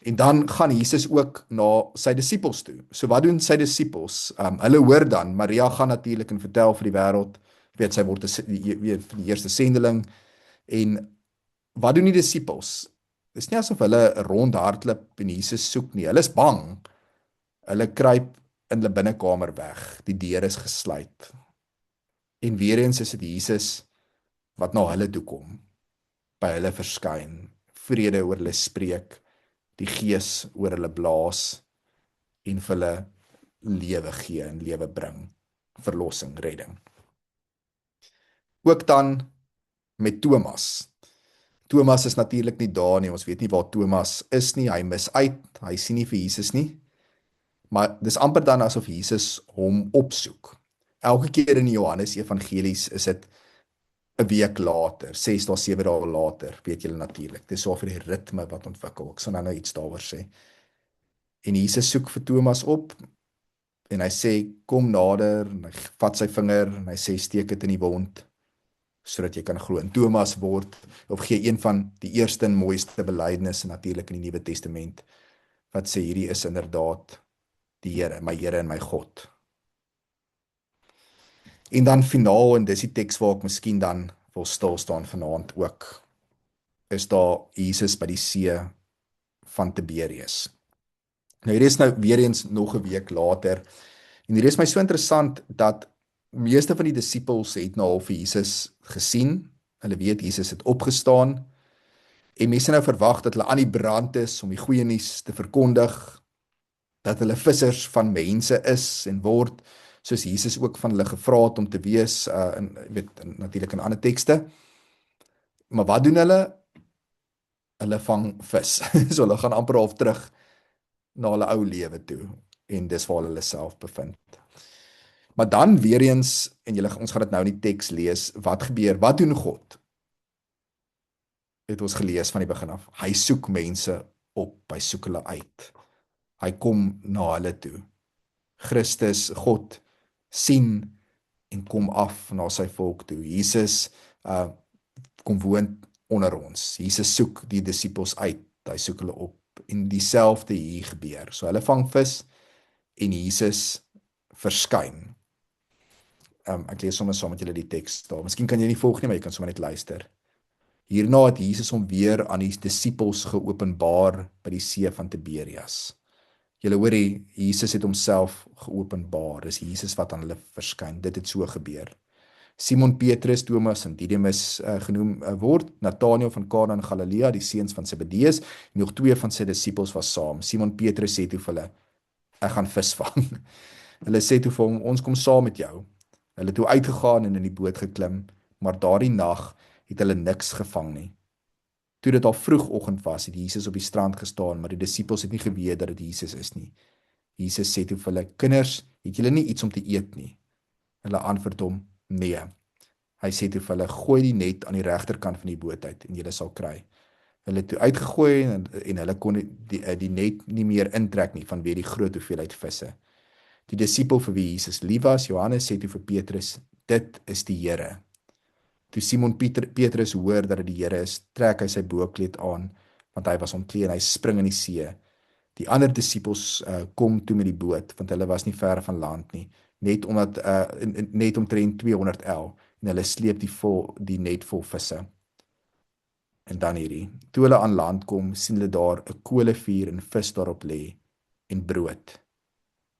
En dan gaan Jesus ook na sy disippels toe. So wat doen sy disippels? Hulle hoor dan, Maria gaan natuurlik en vertel vir die wêreld weet sy word weet van die eerste sendeling en wat doen die disippels? Dis nie asof hulle rondhardloop en Jesus soek nie. Hulle is bang. Hulle kruip in hulle binnekamer weg. Die deur is gesluit. En weer eens is dit Jesus wat na hulle toe kom, by hulle verskyn, vrede oor hulle spreek, die Gees oor hulle blaas en vir hulle lewe gee en lewe bring, verlossing, redding. Ook dan met Thomas. Thomas is natuurlik nie daar nie, ons weet nie waar Thomas is nie, hy mis uit, hy sien nie vir Jesus nie, maar dis amper dan asof Jesus hom opsoek. Elke keer in die Johannes Evangelies is dit 'n week later, 6 dae, 7 dae later, weet julle natuurlik. Dis so vir die ritme wat ontwikkel. Ek sal nou iets daaroor sê. En Jesus soek vir Thomas op en hy sê kom nader, en hy vat sy vinger en hy sê steek dit in die wond sodat jy kan glo. En Thomas word of gee een van die eerste en mooiste belydenisse natuurlik in die Nuwe Testament wat sê hierdie is inderdaad die Here en my God. En dan finaal, en dis die teks waar ek miskien dan wil stil staan vanaand ook, is daar Jesus by die see van Tiberias. Nou hier is nou weer eens nog 'n week later, en hier is my so interessant dat meeste van die disippels het nou al vir Jesus gesien, hulle weet Jesus het opgestaan, en mense nou verwag dat hulle aan die brand is om die goeie nuus te verkondig, dat hulle vissers van mense is en word, soos Jesus ook van hulle gevra het om te wees, natuurlik in ander tekste. Maar wat doen hulle? Hulle vang vis. So hulle gaan amper half terug na hulle ou lewe toe, en dis waar hulle self bevind. Maar dan weer eens, en ons gaan dit nou in die teks lees, wat gebeur? Wat doen God? Het ons gelees van die begin af. Hy soek mense op, hy soek hulle uit. Hy kom na hulle toe. Christus, God, sien en kom af na sy volk toe. Jesus kom woon onder ons. Jesus soek die disippels uit, hy soek hulle op, en dieselfde hier gebeur. So hulle vang vis en Jesus verskyn. Ek lees sommer saam met julle die teks daar. Miskien kan jy nie volg nie, maar jy kan sommer net luister. Hierna het Jesus hom weer aan die disippels geopenbaar by die see van Tiberias. Julle hoor Jesus het homself geopenbaar. Dis Jesus wat aan hulle verskyn. Dit het so gebeur. Simon Petrus, Thomas en Didymus genoem word, Nathanael van Kana in Galilea, die seuns van Zebedeus, en nog 2 van sy disippels was saam. Simon Petrus sê toe vir hulle, ek gaan vis vang. Hulle sê toe vir hom, ons kom saam met jou. Hulle het toe uitgegaan en in die boot geklim, maar daardie nag het hulle niks gevang nie. Toe dit al vroegoggend was, het Jesus op die strand gestaan, maar die disippels het nie geweet dat dit Jesus is nie. Jesus sê toe vir hulle, kinders, het julle nie iets om te eet nie? Hulle antwoord hom, nee. Hy sê toe vir hulle, gooi die net aan die regterkant van die boot uit, en julle sal kry. Hulle het toe uitgegooi, en hulle kon die net nie meer intrek nie, vanweë die groot hoeveelheid visse. Die disipel vir wie Jesus lief was, Johannes, sê toe vir Petrus, dit is die Here. Toe Simon Petrus hoor dat dit die Here is, trek hy sy boekleed aan, want hy was ontklee en hy spring in die see. Die ander disippels kom toe met die boot, want hulle was nie ver van land nie, net omtrent 200 el, en hulle sleep die net vol visse. En dan hierdie, toe hulle aan land kom, sien hulle daar 'n kolevuur en vis daarop lê, en brood.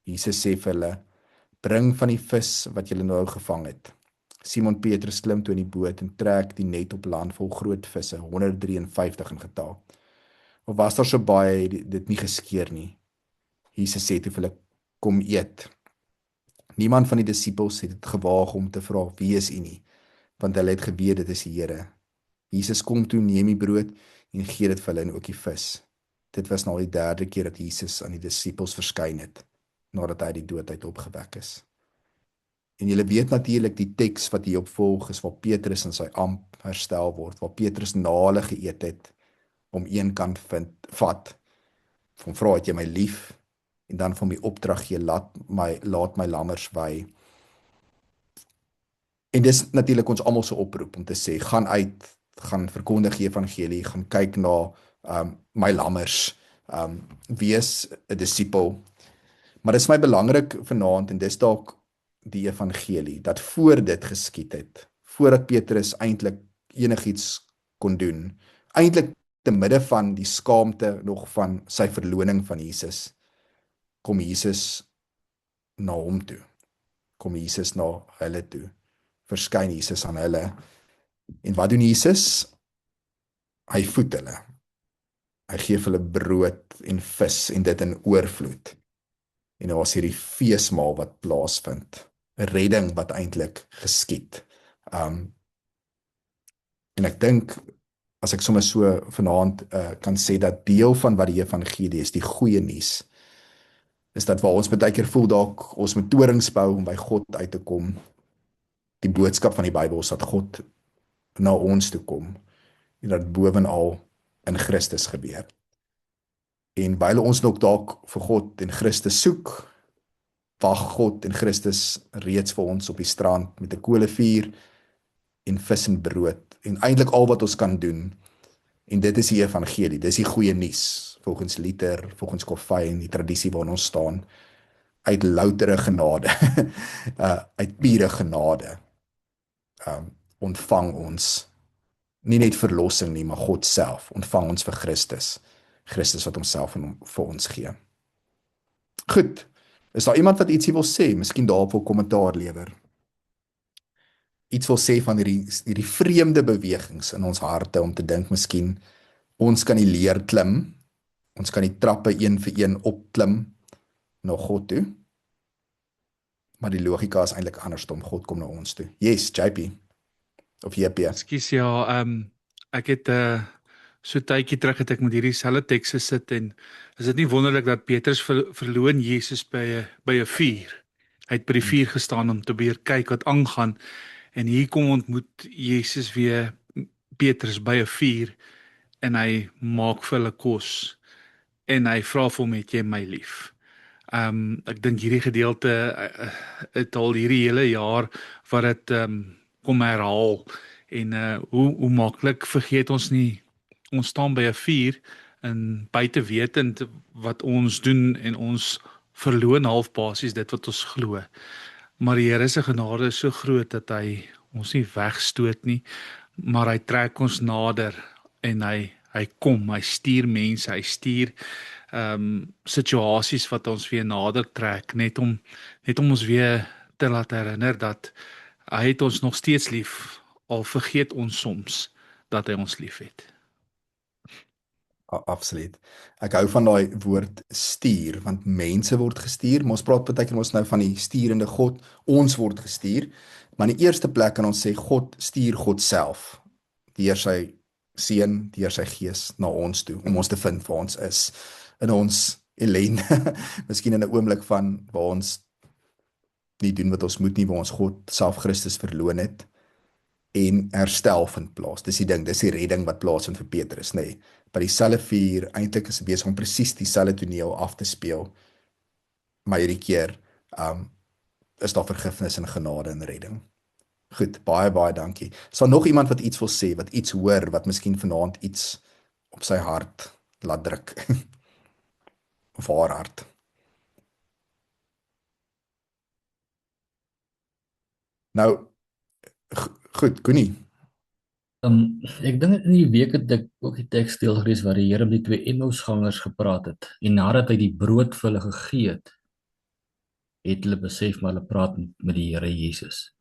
Jesus sê vir hulle, bring van die vis wat julle nou gevang het. Simon Petrus klim toe in die boot en trek die net op land vol groot visse, 153 in getal. Of was daar so baie, dit nie geskeur nie. Jesus sê toe vir hulle, kom eet. Niemand van die disippels het dit gewaag om te vra, wie is u nie? Want hulle het geweet dit is die Here. Jesus kom toe, neem die brood en gee dit vir hulle en ook die vis. Dit was nou die 3de keer dat Jesus aan die disippels verskyn het, nadat hy die dood uit opgewek is. En julle weet natuurlik die teks wat hierop volg is waar Petrus in sy amp herstel word, waar Petrus na hulle geëet het, om een kant vat, van vra het jy my lief, en dan van my opdrag gee, laat my lammers wy. En dis natuurlik ons almal se oproep om te sê, gaan uit, gaan verkondig die evangelie, gaan kyk na my lammers, wees 'n disipel. Maar dis my belangrik vanaand, en dis dalk die evangelie, dat voor dit geskied het, voordat Petrus eintlik enigiets kon doen, eintlik te midde van die skaamte nog van sy verloning van Jesus, kom Jesus na hom toe, kom Jesus na hulle toe, verskyn Jesus aan hulle, en wat doen Jesus? Hy voed hulle, hy gee vir hulle brood en vis, en dit in oorvloed, en daar was hierdie feesmaal wat plaasvind, 'n redding wat eintlik geskied. En ek dink, as ek sommer so vanaand kan sê, dat deel van wat die evangelie is, die goeie nuus, is dat waar ons baie keer voel dalk, ons moet torings bou om by God uit te kom, die boodskap van die Bybel is dat God na ons toe kom, en dat bovenal in Christus gebeur. En wyl ons nog dalk vir God en Christus soek, wag God en Christus reeds vir ons op die strand met 'n kolevuur en vis en brood, en eintlik al wat ons kan doen, en dit is die evangelie, dis die goeie nuus, volgens Luther, volgens Calvin, die tradisie waarin ons staan, uit loutere genade, uit pure genade, ontvang ons, nie net verlossing nie, maar God self, ontvang ons vir Christus wat homself vir ons gee. Goed, is daar iemand wat ietsie wil sê, miskien daarop wil kommentaar lewer? Iets wil sê van hierdie vreemde bewegings in ons harte, om te dink miskien, ons kan die leer klim, ons kan die trappe een vir een opklim na God toe, maar die logika is eintlik andersom, God kom na ons toe. Yes, JP, of JP. Ekskuus, ja, ek het so tydjie terug het ek met hierdie selfde teks gesit, en is dit nie wonderlik dat Petrus verloon Jesus by 'n vuur. Hy het by die vuur gestaan om te probeer kyk wat aangaan, en hier kom ontmoet Jesus weer Petrus by 'n vuur, en hy maak vir hulle kos, en hy vra vir hom, het jy my lief? Ek dink hierdie gedeelte het al hierdie hele jaar wat dit kom herhaal, en hoe maklik vergeet ons nie, ons staan by 'n vuur, en buite wetend wat ons doen, en ons verloon half basies dit wat ons glo. Maar die Here se genade is so groot dat hy ons nie wegstoot nie, maar hy trek ons nader, en hy kom, hy stuur mense, hy stuur situasies wat ons weer nader trek, net om ons weer te laat herinner dat hy het ons nog steeds lief, al vergeet ons soms dat hy ons lief het. Absoluut. Ek hou van daai woord stuur, want mense word gestuur, maar ons praat baie keer ons nou van die sturende God, ons word gestuur, maar in die eerste plek kan ons sê, God stuur God self, deur sy seun, deur sy gees na ons toe, om ons te vind waar ons is, in ons ellende, miskien in 'n oomblik van waar ons nie doen wat ons moet nie, waar ons God self Christus verloon het, en herstel vind plaas. Dis die ding, dis die redding wat plaasvind vir Petrus, nê. By dieselfde vuur, eintlik is dit besig om presies dieselfde toneel af te speel, maar hierdie keer is daar vergifnis en genade en redding. Goed, baie dankie. Sal nog iemand wat iets wil sê, wat iets hoor, wat miskien vanaand iets op sy hart laat druk, of haar hart? Nou, goed, Koenie. Ek dink in die week het ek ook die teks deel gelees waar die Here met die 2 Emmausgangers gepraat het, en nadat hy die brood vir hulle gegee het hulle besef maar hulle praat met die Here Jesus.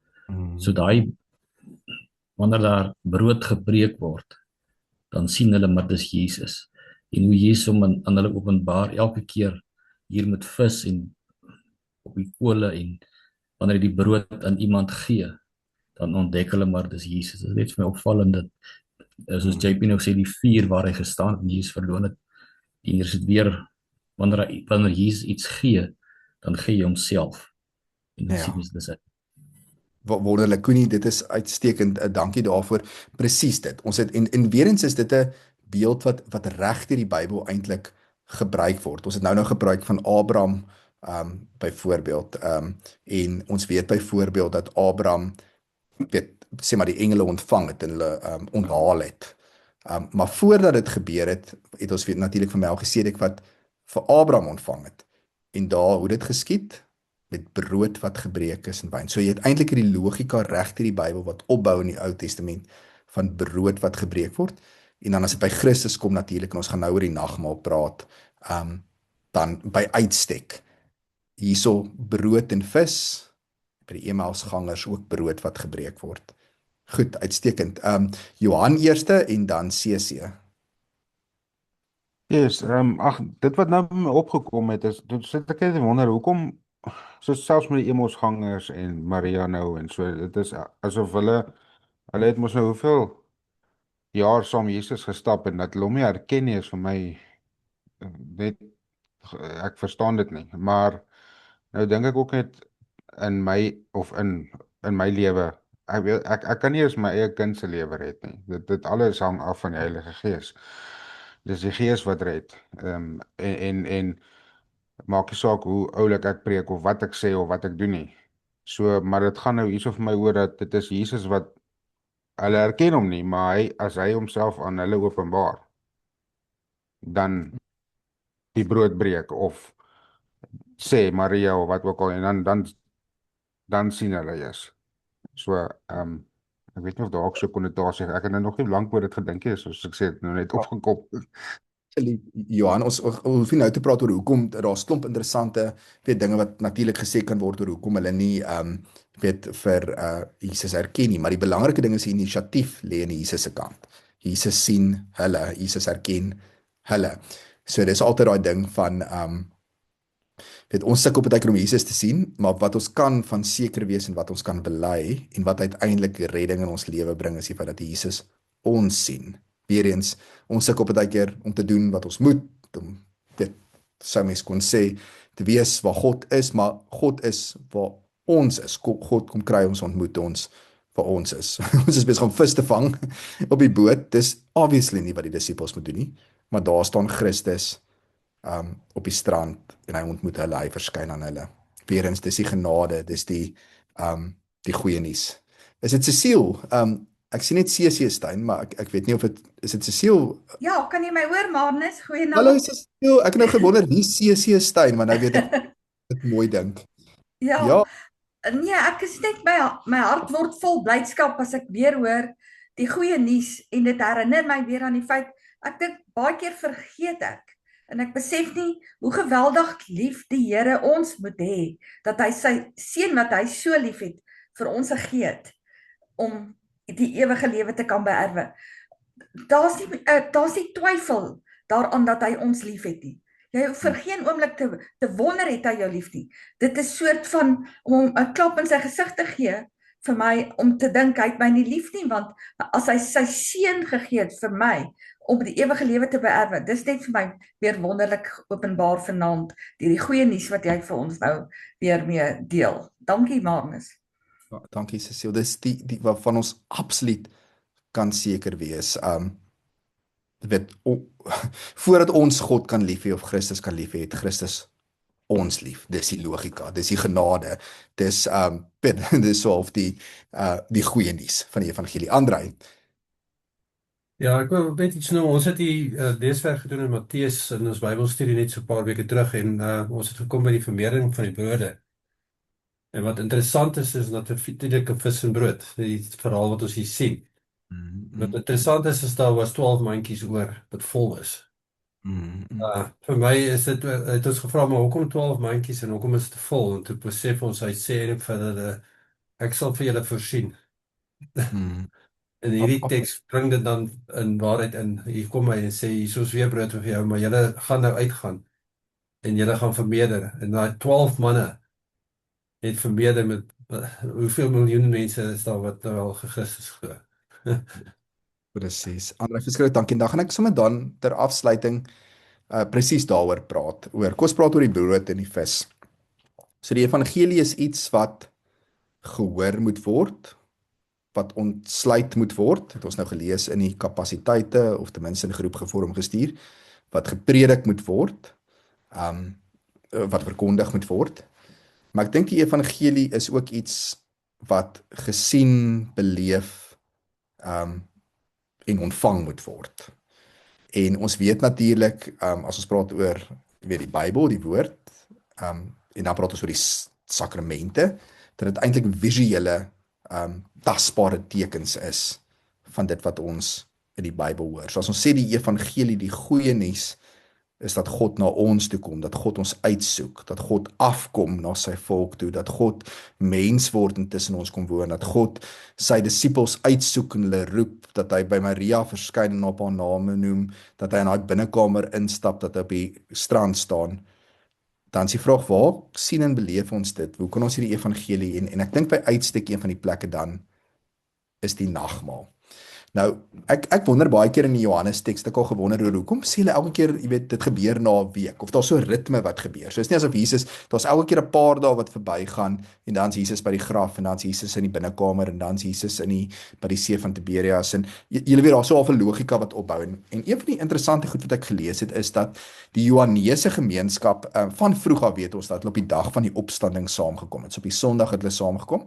So daai, wanneer daar brood gebreek word, dan sien hulle maar dis Jesus, en hoe Jesus hom aan hulle openbaar, elke keer hier met vis en op die kole, en wanneer hy die brood aan iemand gee, dan ontdek hulle maar dis Jesus. Dit is net vir my opvallend dat, soos JP nou sê, die vuur waar hy gestaan het en Jesus verloon het, en hier is dit weer, wanneer Jesus iets gee, dan gee hy homself, en dan sien ons dis hy. Wonderlik, Koenie, dit is uitstekend, dankie daarvoor, presies dit, ons het, en weer eens is dit 'n beeld wat reg deur die Bybel eintlik gebruik word. Ons het nou gebruik van Abraham, byvoorbeeld, en ons weet byvoorbeeld dat Abraham, sê maar die engele ontvang het en hulle onthaal het. Maar voordat dit gebeur het ons weet natuurlik van Melchisedek wat vir Abraham ontvang het. En daar hoe dit geskied, met brood wat gebreek is en wyn. So jy het eintlik hierdie logika reg deur die Bybel wat opbou in die Ou Testament van brood wat gebreek word. En dan as dit by Christus kom natuurlik, en ons gaan nou oor die nagmaal praat, dan by uitstek hierso brood en vis, by die Emmausgangers ook brood wat gebreek word. Goed, uitstekend. Johan eerste en dan CC. Yes, ag, dit wat nou by my opgekom het is, dit sit ek net te wonder hoekom, so selfs met die Emmausgangers en Maria nou en so, dit is asof hulle het mos nou hoeveel jaar saam Jesus gestap en dat hulle hom nie herken nie is vir my net, ek verstaan dit nie, maar nou dink ek ook net in my, of in my lewe, ek kan nie eens my eie kind se lewe red nie, dit alles hang af van die Heilige Gees. Dis die Gees wat red. En maak nie saak hoe oulik ek preek of wat ek sê of wat ek doen nie. So, maar dit gaan nou hierso vir my oor dat dit is Jesus wat hulle herken hom nie, maar as hy homself aan hulle openbaar, dan die brood breek of sê Maria of wat ook al en dan sien hulle Jesus. So, ek weet nie of daar ook so konnotasie, ek het nou nog nie lank oor dit gedink nie, soos ek sê, het nou net opgekom. Johan, ons hoef nie nou te praat oor hoekom, daar's klomp interessante dinge wat natuurlik gesê kan word oor hoekom hulle nie vir Jesus herken nie, maar die belangrike ding is die inisiatief lê in Jesus se kant. Jesus sien hulle, Jesus herken hulle. So dis altyd daai ding van ons sukkel baie keer om Jesus te sien, maar wat ons kan van seker wees en wat ons kan bely en wat uiteindelik redding in ons lewe bring is die feit dat Jesus ons sien. Weereens, ons sukkel baie keer om te doen wat ons moet, om dit sou mens kon sê, te wees waar God is, maar God is waar ons is. God kom kry ons, ontmoet ons waar ons is. Ons is besig om vis te vang op die boot. Dis obviously nie wat die disippels moet doen nie, maar daar staan Christus op die strand en hy ontmoet hulle, hy verskyn aan hulle. Weereens, dis die genade, dis die goeie nuus. Is dit Cecile? Ek sien net CC Stein, maar ek weet nie of is dit Cecile? Ja, kan jy my hoor, Marnus? Goeienaand. Hallo Cecile, ek het nou gewonder wie CC Stein, maar nou weet ek dit mooi dink. Ja. Nee, ek is net my hart word vol blydskap as ek weer hoor die goeie nuus en dit herinner my weer aan die feit ek dink baie keer vergeet ek en ek besef nie hoe geweldig lief die Here ons moet hê dat hy sy seun wat hy so liefhet vir ons gegee het om die ewige lewe te kan beerwe. Daar's nie twyfel daaraan dat hy ons liefhet nie. Jy hoef vir geen oomblik te wonder het hy jou lief nie. Dit is soort van om 'n klap in sy gesig te gee vir my om te dink hy het my nie lief nie, want as hy sy seun gegee het vir my om die ewige lewe te beerwe, dis net vir my weer wonderlik openbaar vanaand deur die goeie nuus wat jy vir ons nou weer mee deel. Dankie Marnus. Ja, dankie Cecile. Dis die waarvan ons absoluut kan seker wees. Voordat ons God kan lief hê of Christus kan lief hê, het Christus ons lief. Dis die logika, dis die genade. Dis dis so of die goeie nuus van die evangelie. Andrei. Ja, ek wil net iets noem. Ons het die leeswerk gedoen in Matteus in ons Bybelstudie net so 'n paar weke terug en ons het gekom by die vermeerdering van die brode. En wat interessant is dat natuurlik 'n vis en brood, die verhaal wat ons hier sien. Wat interessant is daar was 12 mandjies oor wat vol is. Vir my is dit, het ons gevra, maar hoekom 12 mandjies en hoekom is dit vol? En toe besef ons, hy sê eintlik vir hulle, ek sal vir julle voorsien. En hierdie teks bring dit dan in waarheid in. Hier kom hy en sê, hier is weer brood vir jou, maar julle gaan nou uitgaan en julle gaan vermeerder. En daai 12 manne het vermeerder met hoeveel miljoen mense is daar wat nou al Christus glo. Presies. Andrei, verskriklik dankie. Dan gaan ek sommer dan ter afsluiting presies daaroor praat. Kom ons praat oor die brood en die vis. So die evangelie is iets wat gehoor moet word, wat ontsluit moet word, het ons nou gelees in die kapasiteite, of ten minste in groep gevorm gestuur, wat gepredik moet word, wat verkondig moet word. Maar ek dink die evangelie is ook iets wat gesien, beleef, en ontvang moet word. En ons weet natuurlik, as ons praat oor die Bybel, die woord, en dan praat ons oor die sakramente, dat dit eintlik visuele tasbare tekens is van dit wat ons in die Bybel hoor. So as ons sê die evangelie, die goeie nuus, is dat God na ons toe kom, dat God ons uitsoek, dat God afkom na sy volk toe, dat God mens word en tussen ons kom woon, dat God sy disippels uitsoek en hulle roep, dat hy by Maria verskyn en op haar name noem, dat hy in daai binnekamer instap, dat hy op die strand staan. Dan is die vraag, waar sien en beleef ons dit? Hoe kan ons hierdie evangelie, en ek dink by uitstek een van die plekke dan, is die nagmaal. Nou, ek wonder baie keer in die Johannes teks, ek al gewonder oor hoekom sê hulle elke keer, jy weet, dit gebeur na 'n week, of daar's so 'n ritme wat gebeur. So is nie asof Jesus, daar's elke keer 'n paar dae wat verbygaan, en dan is Jesus by die graf, en dan is Jesus in die binnekamer, en dan is Jesus by die see van Tiberias, en julle weet, daar's so 'n logika wat opbou, en een van die interessante goed wat ek gelees het, is dat die Johannese gemeenskap, van vroeg af weet ons dat hulle op die dag van die opstanding saamgekom het, so op die Sondag het hulle saamgekom.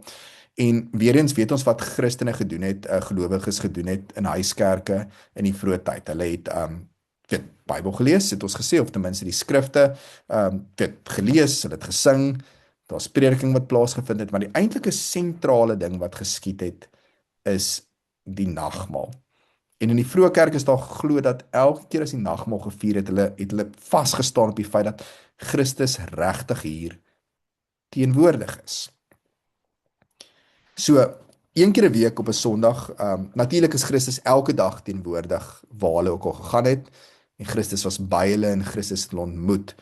En weer eens weet ons wat Christene gedoen het, gelowiges gedoen het in huiskerke in die vroeë tyd. Hulle het Bybel gelees, het ons gesê, of ten minste die skrifte gelees, hulle het gesing, daar's prediking wat plaasgevind het, maar die eintlike sentrale ding wat geskied het, is die nagmaal. En in die vroeë kerk is daar geglo dat elke keer as die nagmaal gevier het, het hulle vasgestaan op die feit dat Christus regtig hier teenwoordig is. So, een keer 'n week op 'n Sondag, natuurlik is Christus elke dag teenwoordig waar hulle ook al gegaan het, en Christus was by hulle en Christus het hulle ontmoet.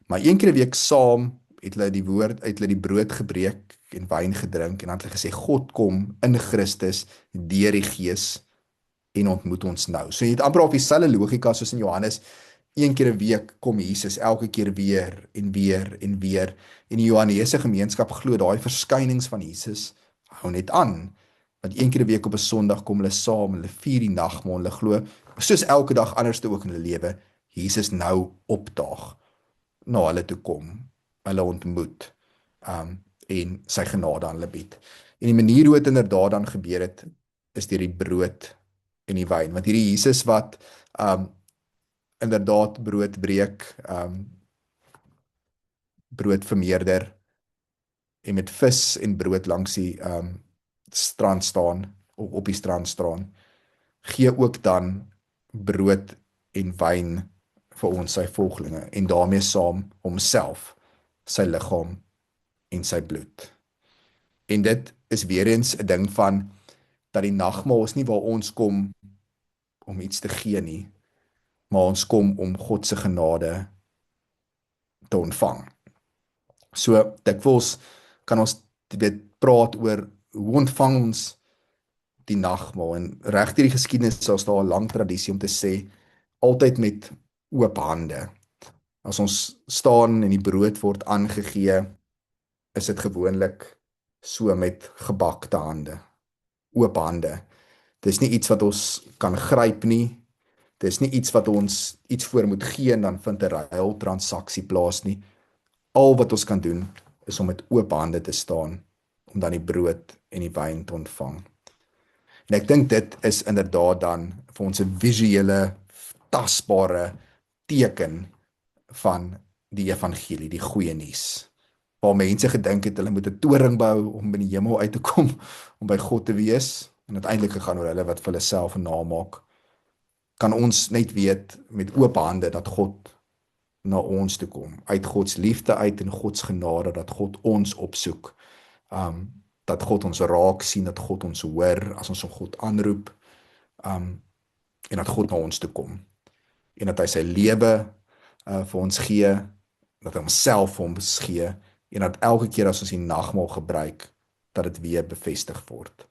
Maar een keer 'n week saam het hulle die brood gebreek en wyn gedrink, en dan het hulle gesê, God kom in Christus deur die Gees en ontmoet ons nou. So jy het amper op dieselfde logika soos in Johannes, een keer 'n week kom Jesus, elke keer weer en weer en weer. En die Johannese gemeenskap glo daai verskynings van Jesus hou net aan, want een keer 'n week op 'n Sondag kom hulle saam, hulle vier die nagmaal, hulle glo, soos elke dag anders ook in hulle lewe, Jesus nou opdaag, na hulle toe kom, hulle ontmoet, en sy genade aan hulle bied. En die manier hoe dit inderdaad dan gebeur het, is deur die brood en die wyn, want hierdie Jesus wat inderdaad brood breek, brood vermeerder, en met vis en brood langs die strand staan, op die strand staan, gee ook dan brood en wyn vir ons sy volgelinge, en daarmee saam homself, sy liggaam en sy bloed. En dit is weer eens 'n ding van, dat die nagmaal is nie waar ons kom om iets te gee nie, maar ons kom om God se genade te ontvang. So, dikwels kan ons praat oor, hoe ontvang ons die nagmaal, en reg deur die geskiedenis is daar 'n lang tradisie om te sê, altyd met oop hande. As ons staan en die brood word aangegee, is dit gewoonlik so met gebakte hande, oop hande. Dis nie iets wat ons kan gryp nie, dis nie iets wat ons iets voor moet gee en dan vind 'n ruil transaksie plaas nie. Al wat ons kan doen, is om met oop hande te staan, om dan die brood en die wyn te ontvang. En ek dink dit is inderdaad dan vir ons 'n visuele, tasbare teken van die evangelie, die goeie nuus. Waar mense gedink het, hulle moet 'n toring bou om in die hemel uit te kom, om by God te wees, en uiteindelik gegaan oor hulle wat vir hulle self 'n naam maak, kan ons net weet met oop hande dat God na ons toe kom, uit Gods liefde uit en Gods genade, dat God ons opsoek, dat God ons raak sien, dat God ons hoor as ons God aanroep, en dat God na ons toe kom, en dat hy sy lewe vir ons gee, dat hy homself vir ons gee, en dat elke keer as ons die nagmaal gebruik, dat dit weer bevestig word.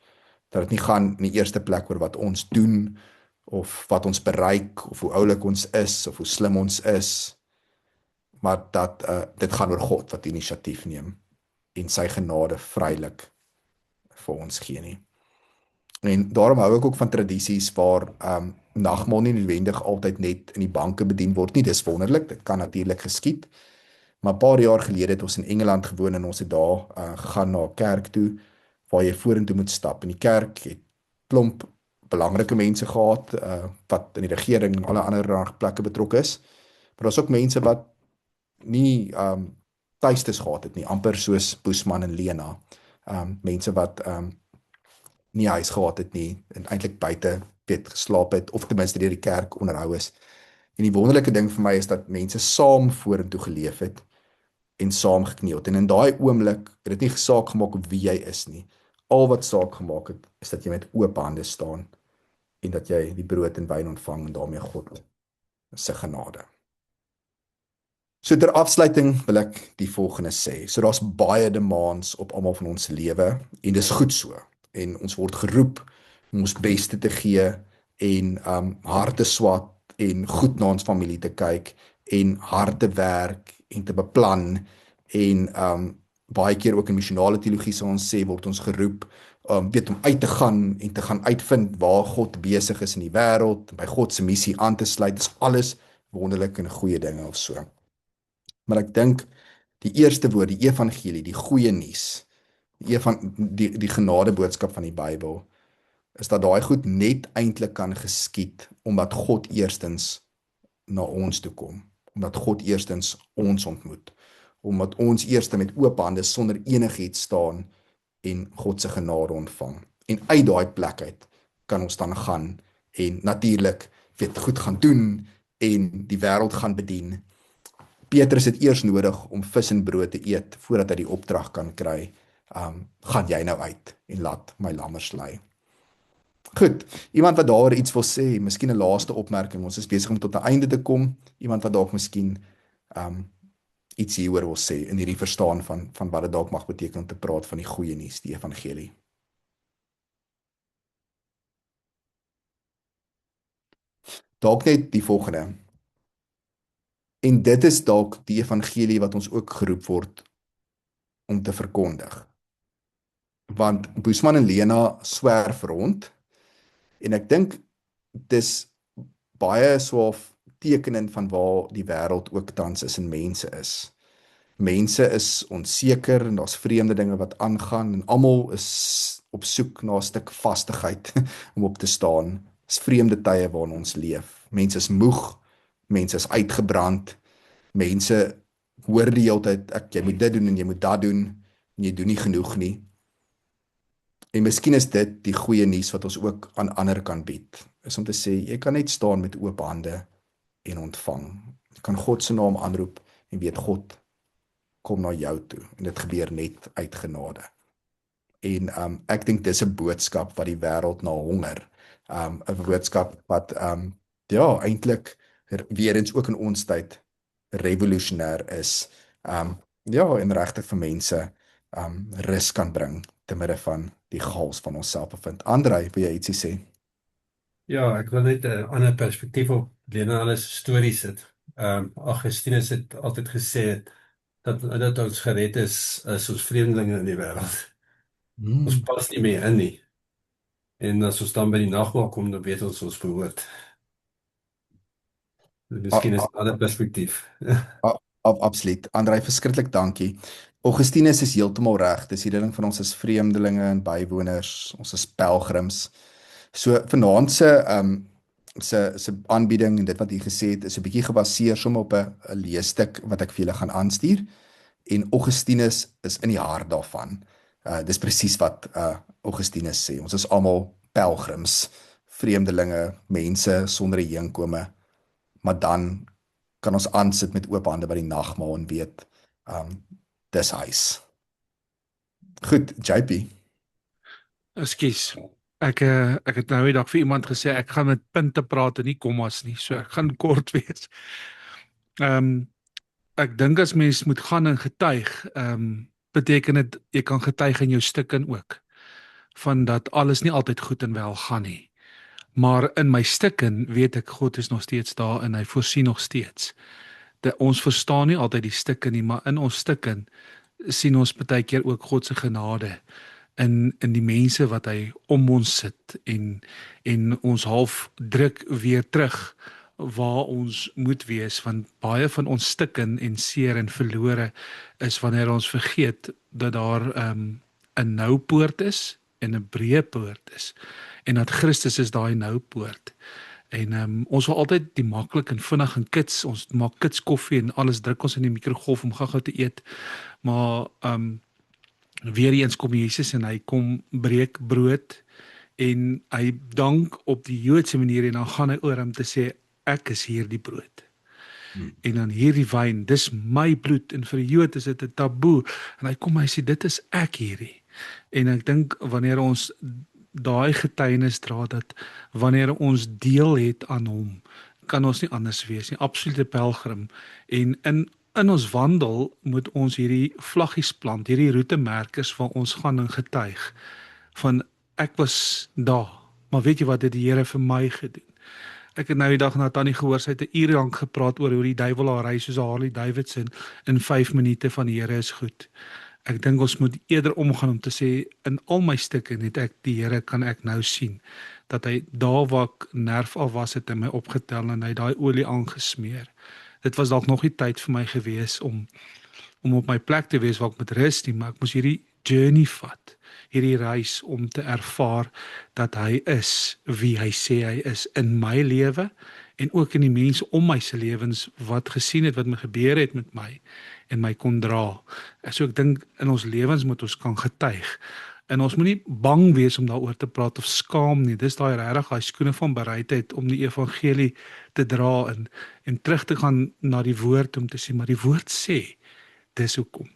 Dat dit nie gaan in die eerste plek oor wat ons doen, of wat ons bereik, of hoe oulik ons is, of hoe slim ons is, maar dat dit gaan oor God wat inisiatief neem, en sy genade vrylik vir ons gee nie. En daarom hou ek ook van tradisies waar nagmaal nie noodwendig altyd net in die banke bedien word nie. Dis wonderlik, dit kan natuurlik geskied. Maar 'n paar jaar gelede het ons in Engeland gewoon, en ons het daar gegaan na 'n kerk toe, waar jy vorentoe moet stap. En die kerk het klomp belangrike mense gehad, wat in die regering en alle ander plekke betrokke is. Maar daar's ook mense wat nie tuistes gehad het nie, amper soos Boesman en Lena. Mense wat nie huis gehad het nie en eintlik buite geslaap het of ten minste deur die kerk onderhou is. En die wonderlike ding vir my is dat mense saam vorentoe geleef het en saam gekniel het. En in daai oomblik het dit nie saak gemaak op wie jy is nie. Al wat saak gemaak het is dat jy met oop hande staan en dat jy die brood en wyn ontvang en daarmee God se genade. So ter afsluiting wil ek die volgende sê. So daar's baie demands op almal van ons lewe en dis goed so. En ons word geroep om ons beste te gee en harte swat en goed na ons familie te kyk en hard te werk en te beplan en baie keer ook in missionale teologie sal ons sê word ons geroep om uit te gaan en te gaan uitvind waar God besig is in die wêreld, by God se missie aan te sluit. Dis alles wonderlik en goeie dinge of so. Maar ek dink die eerste woord, die evangelie, die goeie nuus, die genadeboodskap van die Bybel, is dat daai goed net eintlik kan geskied omdat God eerstens na ons toe kom, omdat God eerstens ons ontmoet, omdat ons eerste met oop hande sonder enigiets staan en God se genade ontvang. En uit daai plek uit kan ons dan gaan en natuurlik goed gaan doen en die wêreld gaan bedien. Petrus het eers nodig om vis en brood te eet voordat hy die opdrag kan kry. Gaan jy nou uit en laat my lammers lei. Goed, iemand wat daar iets wil sê, miskien 'n laaste opmerking, ons is besig om tot 'n einde te kom, iemand wat dalk miskien iets hieroor wil sê, in hierdie verstaan van wat dit dalk mag beteken om te praat van die goeie nuus, die evangelie. Dalk net die volgende. En dit is dalk die evangelie wat ons ook geroep word om te verkondig. Want Boesman en Lena swerf rond, en ek dink dis baie so tekenend van waar die wêreld ook tans is en mense is. Mense is onseker en daar's vreemde dinge wat aangaan en almal is op soek na 'n stuk vastigheid om op te staan. Dis vreemde tye waarin ons leef. Mense is moeg, mense is uitgebrand, mense hoor die hele tyd jy moet dit doen en jy moet dat doen en jy doen nie genoeg nie. En miskien is dit die goeie nuus wat ons ook aan ander kan bied. Is om te sê jy kan net staan met oop hande en ontvang. Jy kan God se naam aanroep en weet God kom na jou toe en dit gebeur net uit genade. En ek dink dis 'n boodskap wat die wêreld na honger. 'n Boodskap wat eintlik weer eens ook in ons tyd revolusionêr is. En regtig vir mense rus kan bring te midde van die chaos van onsself bevind. Andrei, wil jy ietsie sê? Ja, ek wil net 'n ander perspektief op Lena se storie sit. Augustinus het altyd gesê dat ons gered is as ons vreemdelinge in die wêreld. Ons pas nie meer in nie. En as ons dan by die nagmaal kom, dan weet ons behoort. Miskien is 'n ander perspektief. Absoluut. Andrei, verskriklik dankie. Augustinus is heeltemal reg. Dis die ding van ons as vreemdelinge en bywoners, ons is pelgrims. So vanaand se aanbieding en dit wat hy gesê het is 'n bietjie gebaseer sommer op 'n leesstuk wat ek vir julle gaan aanstuur. En Augustinus is in die hart daarvan. Dis presies wat Augustinus sê. Ons is almal pelgrims, vreemdelinge, mense sonder 'n heenkome. Maar dan kan ons aansit met oop hande by die nagmaal en weet dis huis. Goed, JP. Ekskuus. Ek het nou die dag vir iemand gesê ek gaan met punte praat en nie kommas nie, so ek gaan kort wees. Ek dink as mens moet gaan en getuig, beteken dit jy kan getuig in jou stukken ook, van dat alles nie altyd goed en wel gaan nie. Maar in my stukken weet ek God is nog steeds daar en hy voorsien nog steeds. Ons verstaan nie altyd die stukken nie, maar in ons stukken sien ons baie keer ook God se genade in die mense wat hy om ons sit en ons half druk weer terug waar ons moet wees, want baie van ons stukken en seer en verlore is wanneer ons vergeet dat daar 'n nou poort is en 'n breë poort is en dat Christus is daai nou poort En ons wil altyd die maklik en vinnig en kits, ons maak kits koffie en alles druk ons in die mikrogolf om gou-gou te eet. Maar weer eens kom Jesus en hy kom breek brood en hy dank op die Joodse manier en dan gaan hy oor om te sê ek is hierdie brood. En dan hierdie wyn, dis my bloed en vir die Jood is dit 'n taboe en hy kom en hy sê dit is ek hierdie. En ek dink wanneer ons daai getuienis dra dat wanneer ons deel het aan hom, kan ons nie anders wees nie. Absolute pelgrim. En in ons wandel moet ons hierdie vlaggies plant, hierdie roetemerkers waar ons gaan en getuig van ek was daar, maar weet jy wat het die Here vir my gedoen? Ek het nou die dag na Tannie gehoor, sy het 'n uur lank gepraat oor hoe die duiwel haar ry soos 'n Harley Davidson in 5 minute van die Here is goed. Ek dink ons moet eerder omgaan om te sê in al my stukke net ek die Here kan ek nou sien dat hy daar waar ek nerf al was het in my opgetel en hy daai olie aangesmeer. Dit was dalk nog nie tyd vir my gewees om op my plek te wees waar ek moet rus nie, maar ek moes hierdie journey vat, hierdie reis om te ervaar dat hy is wie hy sê hy is in my lewe en ook in die mense om my se lewens wat gesien het wat my gebeur het met my en my kon dra. So ek dink in ons lewens moet ons kan getuig. En ons moet nie bang wees om daaroor te praat of skaam nie. Dis daai regtig daai skoene van bereidheid om die evangelie te dra en terug te gaan na die woord om te sê maar die woord sê dis hoekom.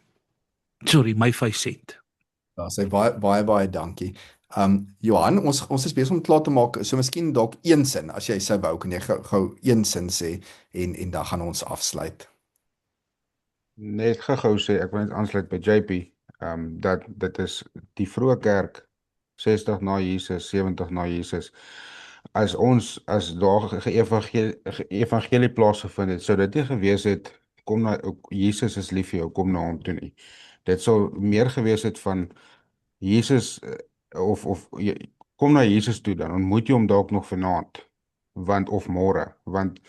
Sorry, my 5 sent. Ja, sê baie dankie. Johan, ons is besig om klaar te maak. So miskien dalk een sin as jy sou wou, kan jy gou een sin sê en dan gaan ons afsluit. Net gou sê, ek wil net aansluit by JP, dat dit is die vroeë kerk, 60 na Jesus, 70 na Jesus, as daar evangelie plaasgevind het, sou dit nie gewees het, Jesus is lief vir jou, kom na hom toe nie. Dit sou meer gewees het van, Jesus, kom na Jesus toe dan, ontmoet jy hom dalk nog vanaand, of môre, want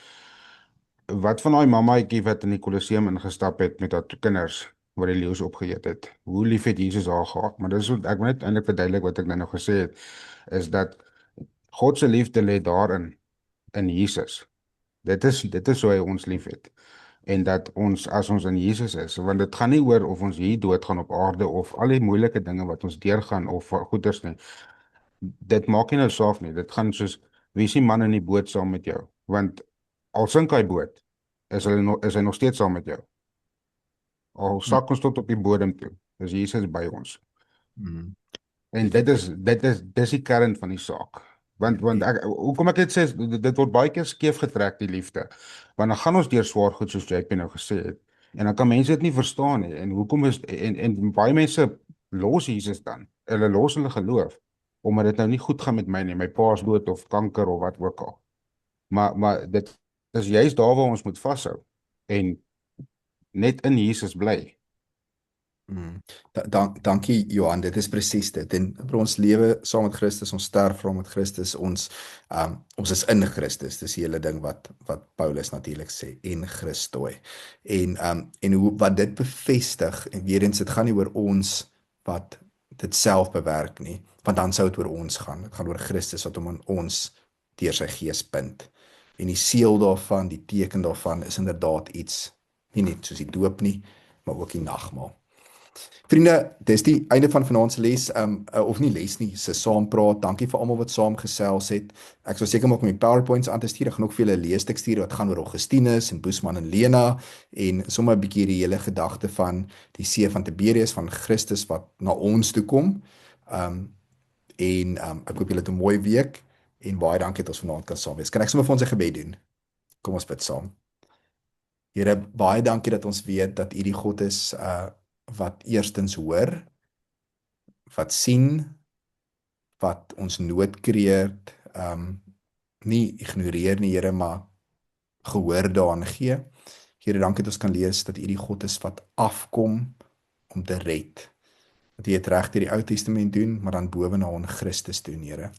wat van daai mammaetjie wat in die Kolosseum ingestap het met haar kinders, wat die leeu's opgeëet het, hoe lief het Jesus haar gehad, maar dis ek wil net eintlik verduidelik wat ek nou gesê het, is dat God se liefde lê daarin, in Jesus. Dit is hoe hy ons lief het. En dat ons, as ons in Jesus is, want dit gaan nie oor of ons hier doodgaan op aarde, of al die moeilike dinge wat ons deurgaan, of goeders nie. Dit maak nie nou saak nie, dit gaan soos, wie is die man in die boot saam met jou? Want, al sink hy boot, is hy nog steeds saam met jou. Al sak ons tot op die bodem toe, is Jesus by ons. En dis die kern van die saak. Want hoekom ek dit sê, dit word baie keer skeef getrek, die liefde. Want dan gaan ons deur swaar goed, soos JP nou gesê het. En dan kan mense dit nie verstaan nie. En hoekom is, en baie mense los Jesus dan. Hulle los hulle geloof. Omdat dit nou nie goed gaan met my nie, my pa is dood of kanker of wat ook al. Maar dit is juist daar waar ons moet vashou. En net in Jesus bly. Dankie Johan, dit is presies dit. En vir ons lewe saam met Christus, ons sterf saam met Christus, ons is in Christus. Dis die hele ding wat Paulus natuurlik sê, en Christoi. En wat dit bevestig, en weer eens, dit gaan nie oor ons wat dit self bewerk nie, want dan sou dit oor ons gaan. Dit gaan oor Christus wat hom aan ons deur sy gees bind. En die seël daarvan, die teken daarvan is inderdaad iets, nie net soos die doop nie, maar ook die nagmaal. Vriende, dis die einde van vanaand se les, of nie les nie, se saampraat. Dankie vir almal wat saamgesels het. Ek sal seker maak om die PowerPoints aan te stuur. Ek gaan ook vir julle 'n leesstuk stuur wat gaan oor Augustinus en Boesman en Lena en sommer 'n bietjie die hele gedagte van die see van Tiberius van Christus wat na ons toe kom. Ek hoop julle het 'n mooi week en baie dankie dat ons vanaand kan saam wees. Kan ek sommer vir ons 'n gebed doen? Kom ons bid saam. Here, baie dankie dat ons weet dat U die God is wat eerstens hoor, wat sien, wat ons nood kreet, nie ignoreer nie, Here, maar gehoor daaraan gee. Here, dankie dat ons kan lees dat U die God is wat afkom om te red. Dat U dit reg deur die Ou Testament doen, maar dan bovenal in Christus doen, Here.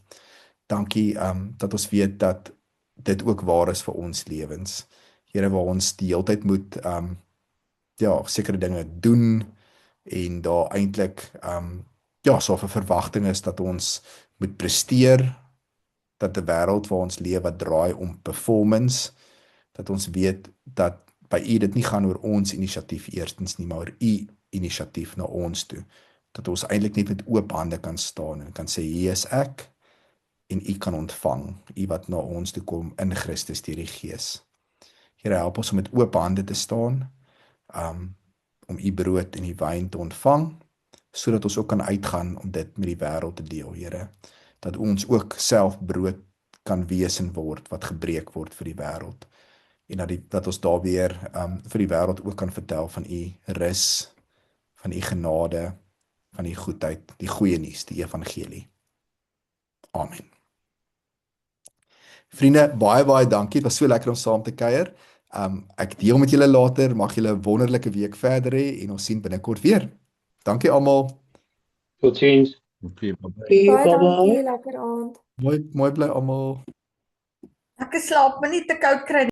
Dankie dat ons weet dat dit ook waar is vir ons lewens. Here, waar ons die hele tyd moet sekere dinge doen en daar eintlik so 'n verwagting is dat ons moet presteer dat die wêreld waar ons leef wat draai om performance, dat ons weet dat by U dit nie gaan oor ons inisiatief eerstens nie, maar oor U inisiatief na ons toe. Dat ons eintlik net met oop hande kan staan en kan sê, hier is ek, en U kan ontvang, U wat na ons toe kom in Christus deur die Gees. Here, help ons om met oop hande te staan, om U brood en die wyn te ontvang, sodat ons ook kan uitgaan om dit met die wêreld te deel, Here. Dat ons ook self brood kan wees en word wat gebreek word vir die wêreld. En dat ons daar weer vir die wêreld ook kan vertel van U rus, van U genade, van U goedheid, die goeie nuus, die evangelie. Amen. Vriende, baie dankie. Het was so lekker om saam te kuier. Ek deel met julle later, mag julle 'n wonderlike week verder hê en ons sien binnekort weer. Dankie almal. Totsiens. Okay, bye-bye. Baie dankie, lekker aand. Mooi bly almal. Ek slaap, maar nie te koud kry nie.